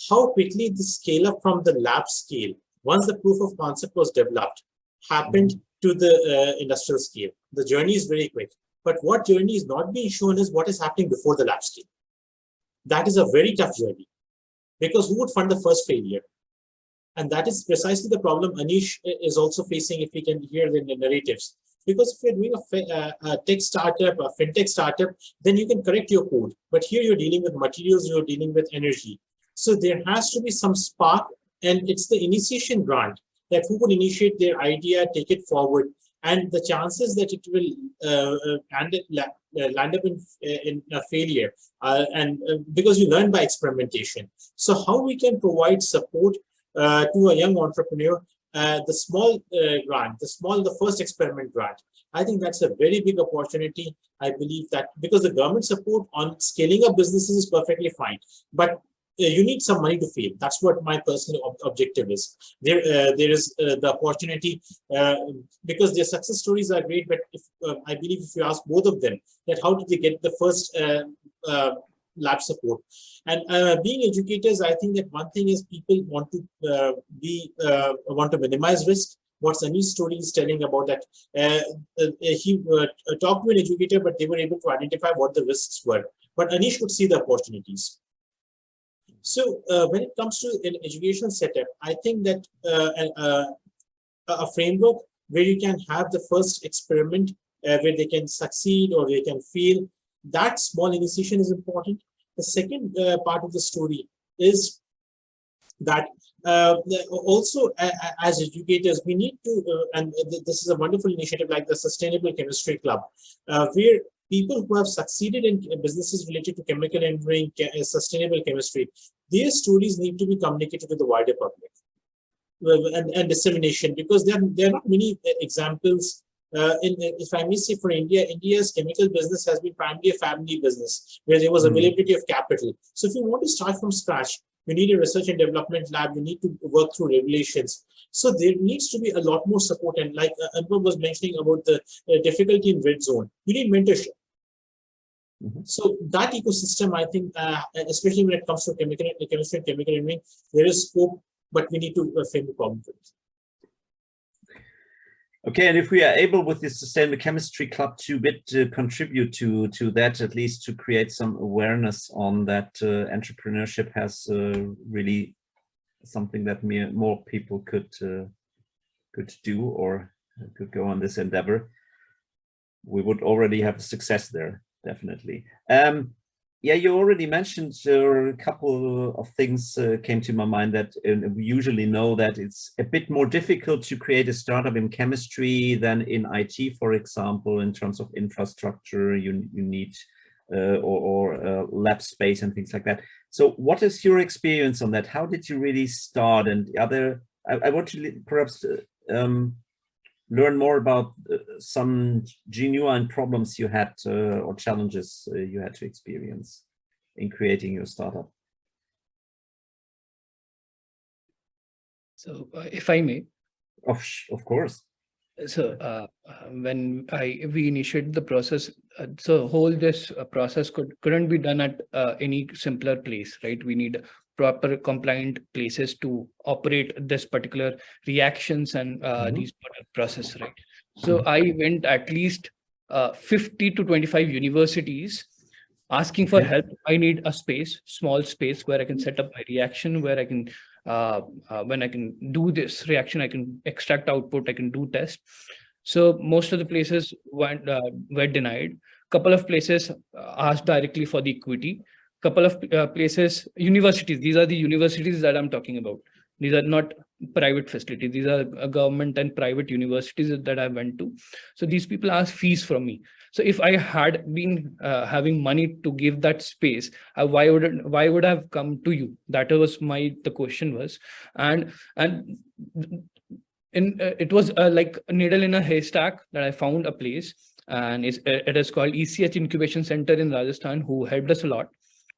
how quickly the scale up from the lab scale, once the proof of concept was developed, happened to the industrial scale. The journey is very quick. But what journey is not being shown is what is happening before the lab scale. That is a very tough journey, because who would fund the first failure? And that is precisely the problem Anish is also facing, if we can hear the narratives. Because if you're doing a tech startup, a fintech startup, then you can correct your code. But here you're dealing with materials, you're dealing with energy. So there has to be some spark, and it's the initiation grant that who would initiate their idea, take it forward, and the chances that it will land up in a failure, because you learn by experimentation. So how we can provide support to a young entrepreneur, the small grant, the first experiment grant, I think that's a very big opportunity. I believe that because the government support on scaling up businesses is perfectly fine, but you need some money to fail. That's what my personal objective is. There is the opportunity, because their success stories are great, but I believe if you ask both of them that how did they get the first lab support, and being educators, I think that one thing is people want to minimize risk. What Sunny's story is telling about that he talked to an educator, but they were able to identify what the risks were. But Anish could see the opportunities. So when it comes to an educational setup, I think that a framework where you can have the first experiment where they can succeed or they can fail, that small initiation is important. The second part of the story is that also as educators, we need to, and this is a wonderful initiative like the Sustainable Chemistry Club, where people who have succeeded in businesses related to chemical engineering, sustainable chemistry, their stories need to be communicated to the wider public and dissemination, because there are not many examples. If I may say, for India, India's chemical business has been primarily a family business where there was availability of capital. So if you want to start from scratch, you need a research and development lab, you need to work through regulations. So there needs to be a lot more support. And like Anupam was mentioning about the difficulty in red zone, you need mentorship. So that ecosystem, I think, especially when it comes to chemistry and chemical engineering, there is scope, but we need to frame the problem for it. Okay, and if we are able with the Sustainable Chemistry Club to contribute to that, at least to create some awareness on that, entrepreneurship has really something that more people could do or could go on this endeavor, we would already have success there, definitely. Yeah, you already mentioned a couple of things came to my mind that we usually know that it's a bit more difficult to create a startup in chemistry than in IT, for example, in terms of infrastructure. You need or lab space and things like that. So what is your experience on that? How did you really start? And I want to perhaps learn more about some genuine problems you had or challenges you had to experience in creating your startup. So if I may. Of course. So when we initiated the process, so this process couldn't be done at any simpler place, right? We need proper compliant places to operate this particular reactions and these process, right? So I went at least 50 to 25 universities asking for help. I need a space, small space where I can set up my reaction, where I can when I can do this reaction, I can extract output, I can do test. So most of the places were denied. Couple of places asked directly for the equity. Couple of places, universities, these are the universities that I'm talking about. These are not private facilities. These are government and private universities that I went to. So these people asked fees from me. So if I had been having money to give that space, why would I have come to you? That was the question was, and it was like a needle in a haystack that I found a place, and it is called ECH Incubation Center in Rajasthan, who helped us a lot,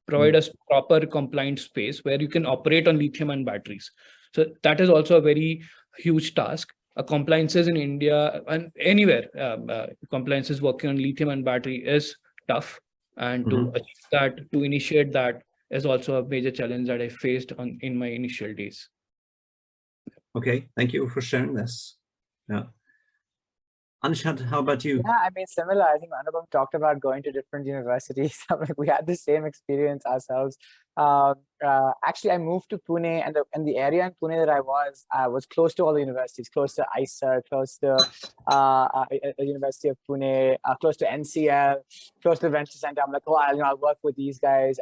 provide us proper compliant space where you can operate on lithium and batteries. So that is also a very huge task. Compliances in India and anywhere, compliances working on lithium and battery is tough, and to achieve that, to initiate that, is also a major challenge that I faced in my initial days. Okay, thank you for sharing this. Yeah. Anshad, how about you? Yeah, I mean, similar. I think Anupam talked about going to different universities. We had the same experience ourselves. Actually, I moved to Pune, and the area in Pune that I was close to all the universities, close to ICER, close to University of Pune, close to NCL, close to the Venture Center. I'm like, oh, I'll work with these guys.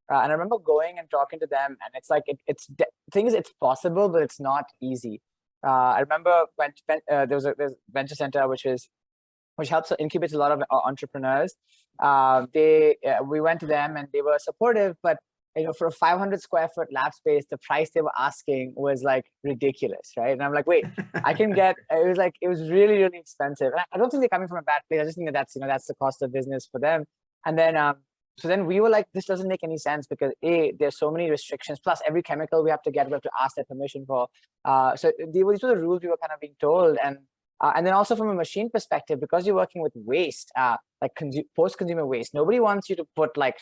And I remember going and talking to them, and it's like the thing is, it's possible, but it's not easy. I remember when there's Venture Center, which helps incubate a lot of entrepreneurs. We went to them and they were supportive, but for a 500 square foot lab space, the price they were asking was like ridiculous, right? And I'm like, wait, I can get. It was really, really expensive. And I don't think they're coming from a bad place. I just think that's the cost of business for them. And then so then we were like, this doesn't make any sense because there's so many restrictions. Plus, every chemical we have to ask their permission for. So these were the rules we were kind of being told. And then also from a machine perspective, because you're working with waste, like post-consumer waste, nobody wants you to put like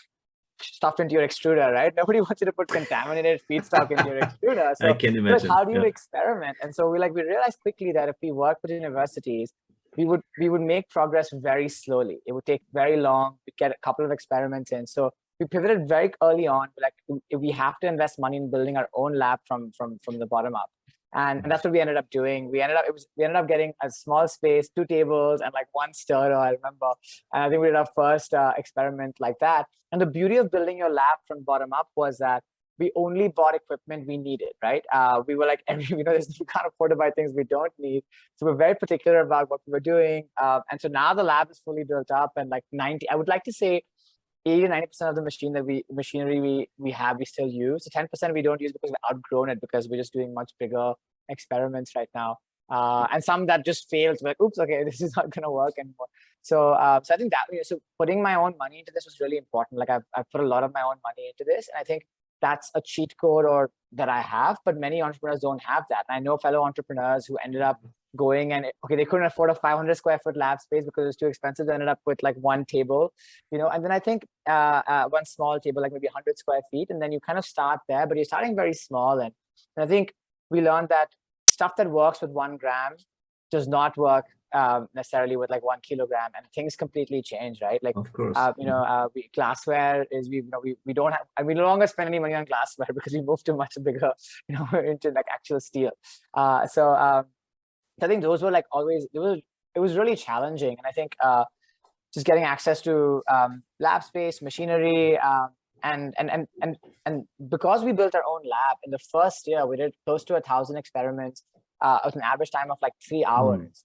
stuff into your extruder, right? Nobody wants you to put contaminated feedstock into your extruder. So I can imagine. How do you experiment? And so we realized quickly that if we work with universities, we would make progress very slowly. It would take very long. We'd get a couple of experiments in. So we pivoted very early on. We have to invest money in building our own lab from the bottom up. And that's what we ended up doing. We ended up getting a small space, 2 tables, and like 1 stirrer, I remember. And I think we did our first experiment like that. And the beauty of building your lab from bottom up was that we only bought equipment we needed, right? We were like, you can't afford to buy things we don't need. So we're very particular about what we were doing. And so now the lab is fully built up, and like 90, I would like to say 80 to 90% of the machinery we have, we still use. The 10% we don't use because we've outgrown it, because we're just doing much bigger experiments right now. And some that just failed. Like, oops, okay, this is not going to work anymore. So I think that, so putting my own money into this was really important. Like I've put a lot of my own money into this, and I think that's a cheat code that I have, but many entrepreneurs don't have that. And I know fellow entrepreneurs who ended up going and they couldn't afford a 500 square foot lab space because it was too expensive. They ended up with like 1 table, and then I think 1 small table, like maybe 100 square feet. And then you kind of start there, but you're starting very small. And I think we learned that stuff that works with 1 gram does not work necessarily with like 1 kilogram, and things completely change, right? Like, of course, glassware is we don't have, we no longer spend any money on glassware because we moved to much bigger, into like actual steel. So I think those were like always, it was really challenging, and I think just getting access to lab space, machinery, and because we built our own lab in the first year, we did close to 1,000 experiments with an average time of like 3 hours.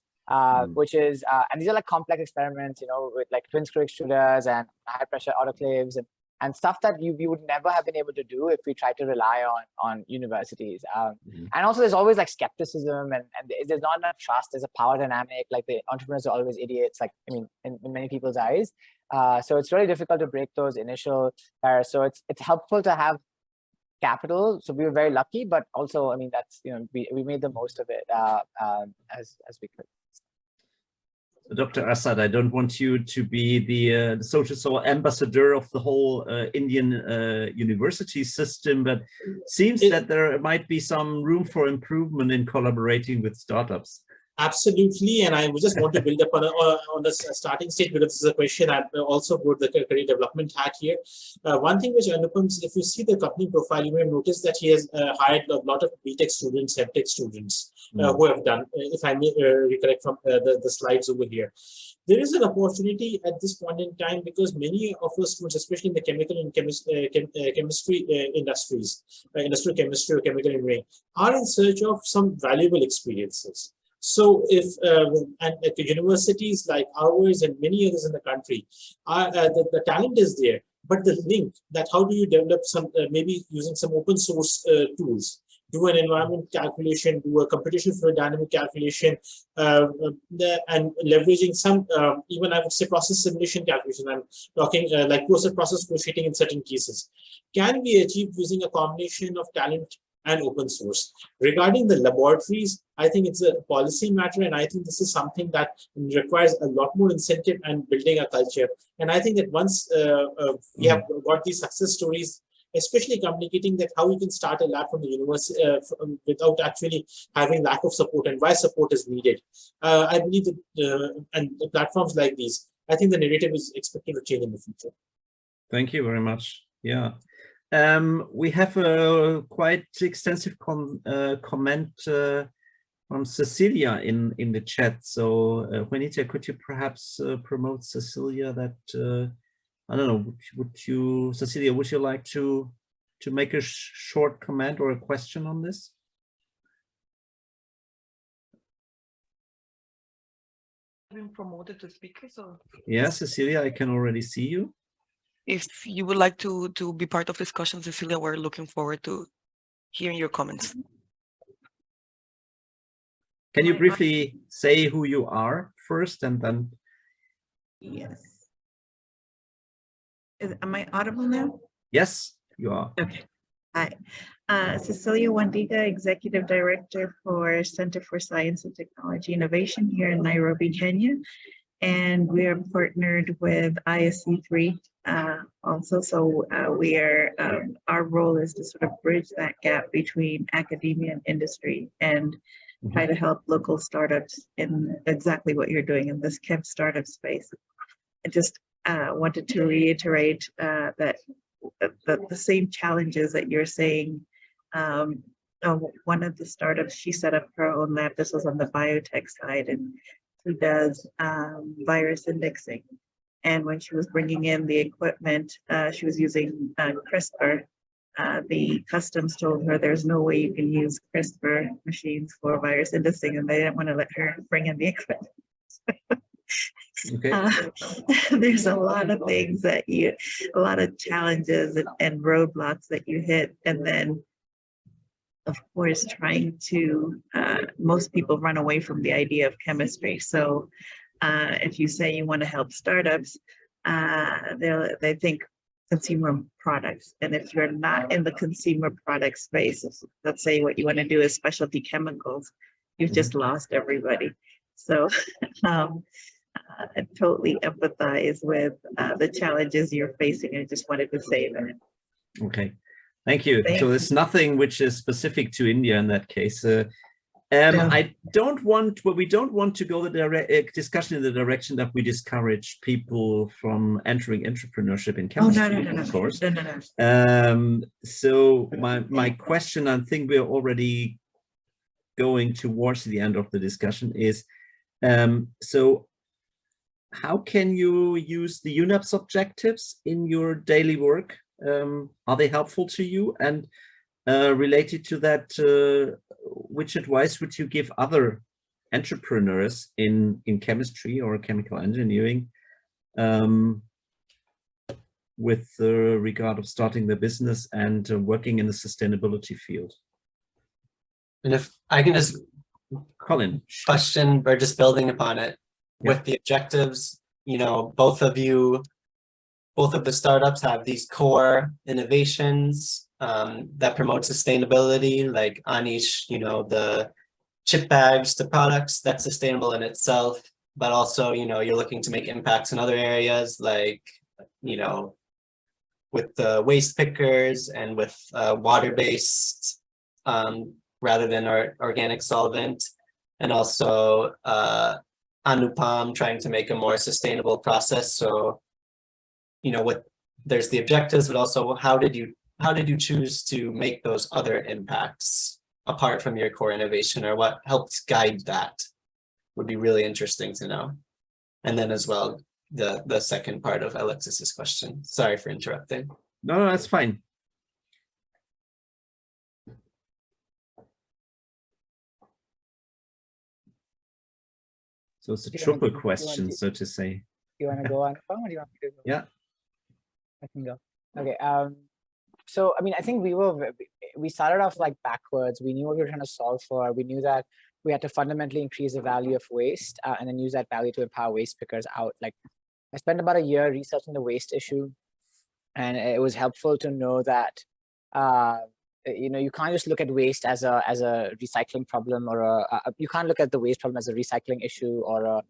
which is, and these are like complex experiments, you know, with like twin screw extruders and high pressure autoclaves and stuff that we would never have been able to do if we tried to rely on universities. And also there's always like skepticism and there's not enough trust. There's a power dynamic, like the entrepreneurs are always idiots, like, I mean, in many people's eyes. So it's really difficult to break those initial barriers. So it's helpful to have capital. So we were very lucky, but also, I mean, that's, you know, we made the most of it as we could. Dr. Assad, I don't want you to be the social ambassador of the whole Indian university system, but it seems that there might be some room for improvement in collaborating with startups. Absolutely, and I just want to build up on the starting stage, because this is a question I also got the career development hat here. One thing which Anupam's, if you see the company profile, you may notice that he has hired a lot of BTech students, MTech students who have done, if I may recollect from the slides over here. There is an opportunity at this point in time because many of us students, especially in the chemical and chemistry industries, industrial chemistry or chemical engineering, are in search of some valuable experiences. So if and universities like ours and many others in the country, the talent is there, but the link that how do you develop some, maybe using some open source tools, do an environment calculation, do a computational fluid dynamic calculation, and leveraging some, even I would say process simulation calculation. I'm talking like process flow sheeting in certain cases, can be achieved using a combination of talent and open source. Regarding the laboratories, I think it's a policy matter, and I think this is something that requires a lot more incentive and building a culture. And I think that once we have got these success stories, especially communicating that how you can start a lab from the university without actually having lack of support and why support is needed. I believe that and the platforms like these, I think the narrative is expected to change in the future. Thank you very much. Yeah. We have a quite extensive comment from Cecilia in the chat. So Juanita, could you perhaps promote Cecilia? That I don't know. Would you, Cecilia? Would you like to make a short comment or a question on this? I've been promoted to speaker, so Yeah, Cecilia, I can already see you. if you would like to be part of discussion, Cecilia, we're looking forward to hearing your comments. Can you briefly say who you are first and then? Yes. Am I audible now? Yes, you are. Okay. Hi. Cecilia Wandiga, Executive Director for Center for Science and Technology Innovation here in Nairobi, Kenya. And we are partnered with ISC3 also. So we are, our role is to sort of bridge that gap between academia and industry and try to help local startups in exactly what you're doing in this chem startup space. I just wanted to reiterate that the same challenges that you're saying. One of the startups, she set up her own lab. This was on the biotech side, and she does virus indexing. And when she was bringing in the equipment, she was using CRISPR. The customs told her there's no way you can use CRISPR machines for virus indexing, and they didn't want to let her bring in the equipment. Okay. There's a lot of things that a lot of challenges and roadblocks that you hit, and then of course trying to most people run away from the idea of chemistry. So if you say you want to help startups, they think consumer products, and if you're not in the consumer product space, let's say what you want to do is specialty chemicals, you've just lost everybody. So I totally empathize with the challenges you're facing. I just wanted to say that. Okay, thank you. So there's nothing which is specific to India in that case. I don't want, well, we don't want to go the direct discussion in the direction that we discourage people from entering entrepreneurship in chemistry, of course. So my question, I think we're already going towards the end of the discussion, is so how can you use the UNEP's objectives in your daily work? Are they helpful to you? And related to that, which advice would you give other entrepreneurs in chemistry or chemical engineering with regard of starting their business and working in the sustainability field? And if I can just Colin, question or just building upon it with the objectives, you know, both of the startups have these core innovations that promote sustainability, like Anish, you know, the chip bags, the products, that's sustainable in itself, but also, you know, you're looking to make impacts in other areas, like, you know, with the waste pickers and with water-based rather than organic solvent, and also Anupam trying to make a more sustainable process. So, you know, there's the objectives, but also how did you choose to make those other impacts apart from your core innovation, or what helped guide that would be really interesting to know. And then as well, the second part of Alexis's question. Sorry for interrupting. No, that's fine. So it's a triple question, so to say. You want to go on, or do you want me to go? Yeah. I can go. Okay. So I mean, I think we started off like backwards. We knew what we were trying to solve for. We knew that we had to fundamentally increase the value of waste and then use that value to empower waste pickers out. Like, I spent about a year researching the waste issue, and it was helpful to know that you know, you can't just look at waste as a recycling problem, or you can't look at the waste problem as a recycling issue or a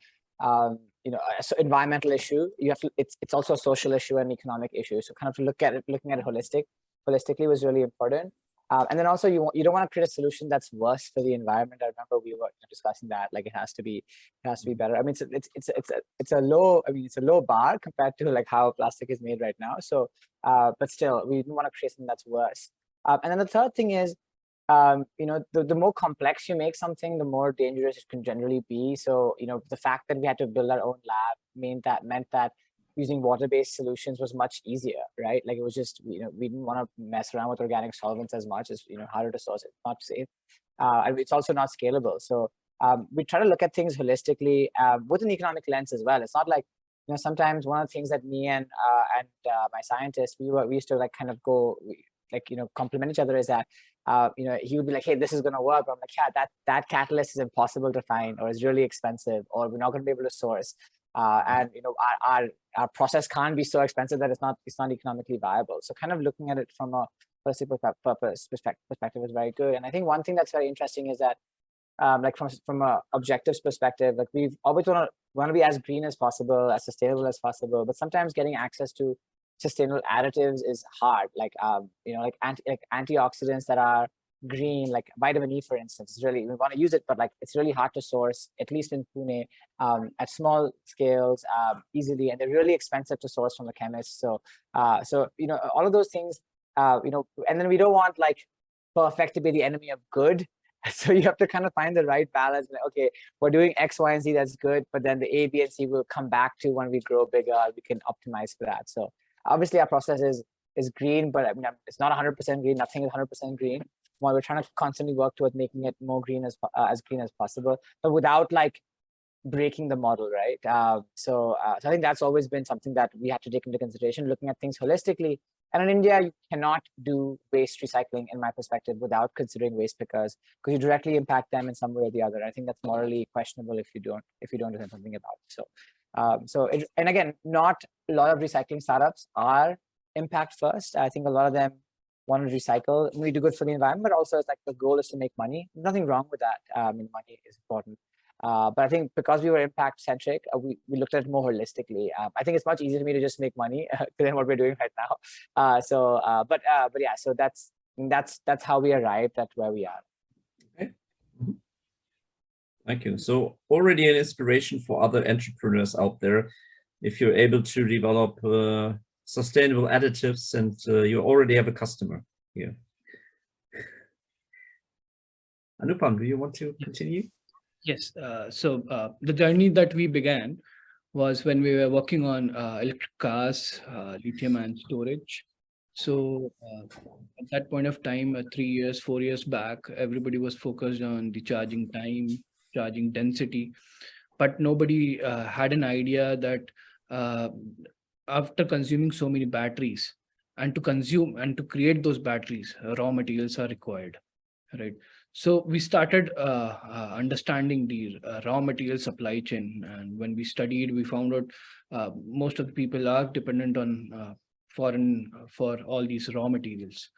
you know, so environmental issue. You have to, it's also a social issue and economic issue. So kind of looking at it holistically was really important. And then also you don't want to create a solution that's worse for the environment. I remember we were discussing that, like it has to be better. I mean, it's a low bar compared to like how plastic is made right now. So, but still, we don't want to create something that's worse. And then the third thing is, you know, the more complex you make something, the more dangerous it can generally be. So, you know, the fact that we had to build our own lab meant that using water-based solutions was much easier, right? Like it was just, you know, we didn't want to mess around with organic solvents as much. As, you know, harder to source, it's not safe. And it's also not scalable. So we try to look at things holistically with an economic lens as well. It's not like, you know, sometimes one of the things that me and my scientist, we used to like kind of go, like, you know, complement each other is that, you know, he would be like, hey, this is going to work. I'm like, yeah, that catalyst is impossible to find, or is really expensive, or we're not going to be able to source. And, you know, our process can't be so expensive that it's not economically viable. So kind of looking at it from a perspective is very good. And I think one thing that's very interesting is that, like from a objectives perspective, like we've always want to be as green as possible, as sustainable as possible, but sometimes getting access to sustainable additives is hard. Like, you know, like antioxidants that are green, like vitamin E, for instance, is really, we want to use it, but like it's really hard to source, at least in Pune, at small scales, easily, and they're really expensive to source from the chemist. So, you know, all of those things, you know, and then we don't want like perfect to be the enemy of good. So you have to kind of find the right balance. Like, okay, we're doing X, Y, and Z, that's good, but then the A, B, and C will come back to when we grow bigger. We can optimize for that. So obviously our process is green, but I mean, it's not 100% green. Nothing is 100% green. While we're trying to constantly work towards making it more green as green as possible, but without like breaking the model, right? So I think that's always been something that we have to take into consideration, looking at things holistically. And in India, you cannot do waste recycling, in my perspective, without considering waste pickers, because you directly impact them in some way or the other. I think that's morally questionable if you don't do something about it. So, and again, not a lot of recycling startups are impact first. I think a lot of them want to recycle. We do good for the environment, but also it's like the goal is to make money. Nothing wrong with that. I mean, money is important. But I think because we were impact centric, we looked at it more holistically. I think it's much easier for me to just make money than what we're doing right now. But yeah, so that's how we arrived at where we are. Okay. Thank you. So already an inspiration for other entrepreneurs out there. If you're able to develop sustainable additives and you already have a customer here. Anupam, do you want to continue? Yes. So the journey that we began was when we were working on electric cars, lithium-ion storage. So at that point of time, 3 years, 4 years back, everybody was focused on the charging time charging density, but nobody had an idea that after consuming so many batteries, and to consume and to create those batteries, raw materials are required, right? So we started understanding the raw material supply chain, and when we studied, we found out most of the people are dependent on foreign for all these raw materials.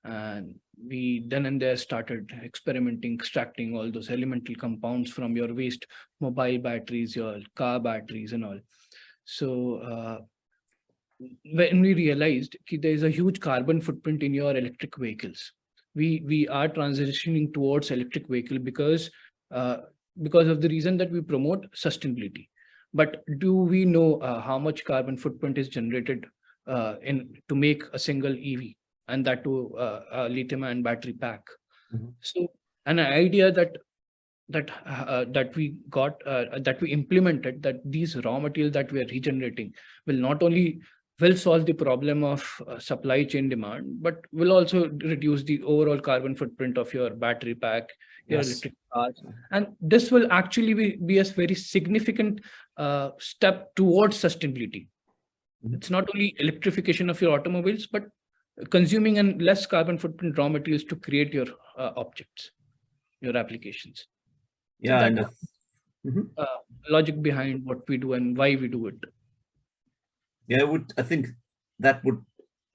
And we then and there started experimenting, extracting all those elemental compounds from your waste mobile batteries, your car batteries and all. So when we realized that there is a huge carbon footprint in your electric vehicles, we are transitioning towards electric vehicle because of the reason that we promote sustainability. But do we know how much carbon footprint is generated to make a single EV, and that to a lithium-ion battery pack? So an idea that we got, that we implemented, that these raw materials that we are regenerating will not only solve the problem of supply chain demand, but will also reduce the overall carbon footprint of your battery pack, your electric cars. And this will actually be a very significant step towards sustainability. It's not only electrification of your automobiles, but consuming and less carbon footprint raw materials to create your objects, your applications. Yeah, So and logic behind what we do and why we do it. Yeah, I think that would,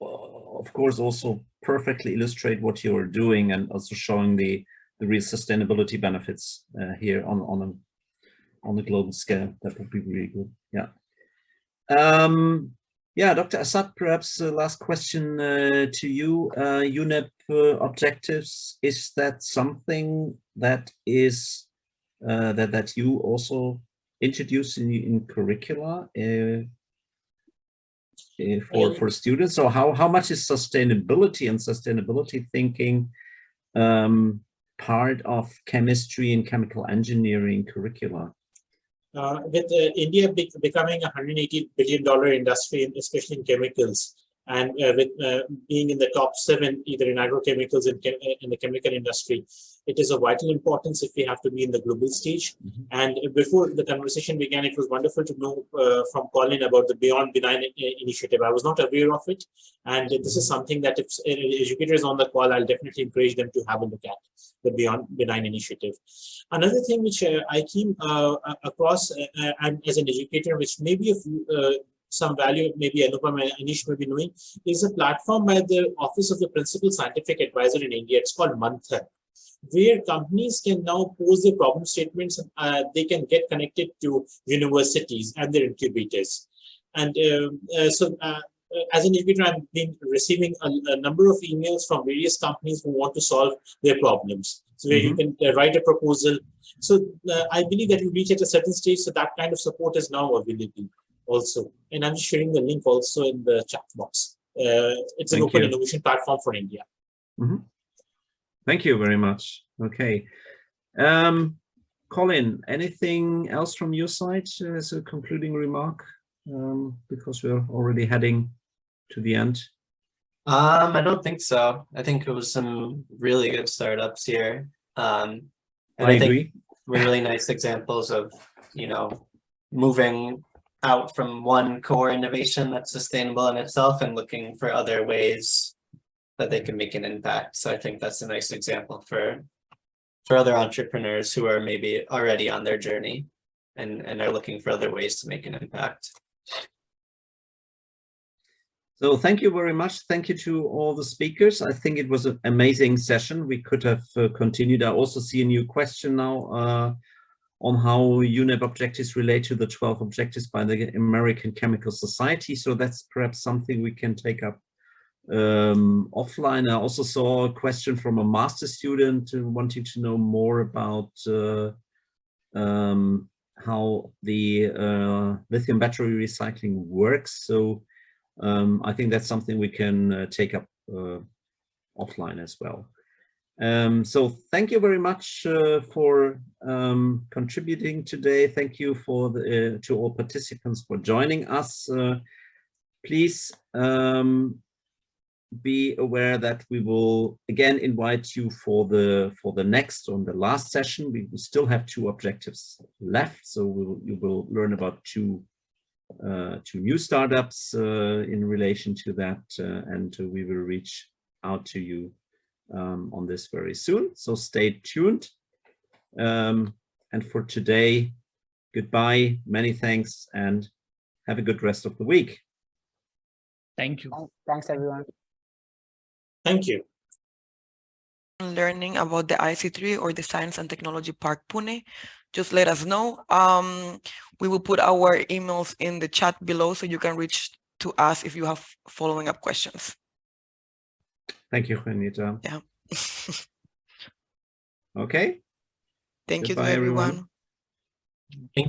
of course, also perfectly illustrate what you're doing, and also showing the real sustainability benefits here on a global scale. That would be really good. Yeah. Yeah, Dr. Assad, perhaps last question to you. UNEP objectives, is that something that is that you also introduce in curricula for students? So how much is sustainability and sustainability thinking part of chemistry and chemical engineering curricula? With India becoming a $180 billion industry, especially in chemicals, and with being in the top 7, either in agrochemicals and in the chemical industry, it is of vital importance if we have to be in the global stage. And before the conversation began, it was wonderful to know from Colin about the Beyond Benign initiative. I was not aware of it. And this is something that if educators on the call, I'll definitely encourage them to have a look at, the Beyond Benign initiative. Another thing which I came across and as an educator, which maybe some value maybe Anupam and Anish may be knowing, is a platform by the Office of the Principal Scientific Advisor in India. It's called Manthan, where companies can now pose their problem statements. They can get connected to universities and their incubators. And as an educator, I've been receiving a number of emails from various companies who want to solve their problems. So where you can write a proposal. So I believe that you reach at a certain stage, so that kind of support is now available also. And I'm just sharing the link also in the chat box. It's an open innovation platform for India. Thank you very much. Okay. Colin, anything else from your side as a concluding remark? Because we're already heading to the end. I don't think so. I think it was some really good startups here. And I think really nice examples of, moving out from one core innovation that's sustainable in itself and looking for other ways that they can make an impact. So I think that's a nice example for other entrepreneurs who are maybe already on their journey and are looking for other ways to make an impact. So thank you very much. Thank you to all the speakers. I think it was an amazing session. We could have continued. I also see a new question now on how UNEP objectives relate to the 12 objectives by the American Chemical Society. So that's perhaps something we can take up offline. I also saw a question from a master student wanting to know more about how the lithium battery recycling works. So I think that's something we can take up offline as well. So thank you very much for contributing today. Thank you to all participants for joining us. Please be aware that we will again invite you for the next on the last session. We still have 2 objectives left, so you will learn about two new startups in relation to that, and we will reach out to you on this very soon. So stay tuned. And for today, goodbye, many thanks, and have a good rest of the week. Thank you. Thanks, everyone. Thank you. Learning about the IC3 or the Science and Technology Park Pune, just let us know. We will put our emails in the chat below so you can reach to us if you have following up questions. Thank you, Juanita. Yeah. Okay. Thank you to Goodbye, everyone. everyone. Thank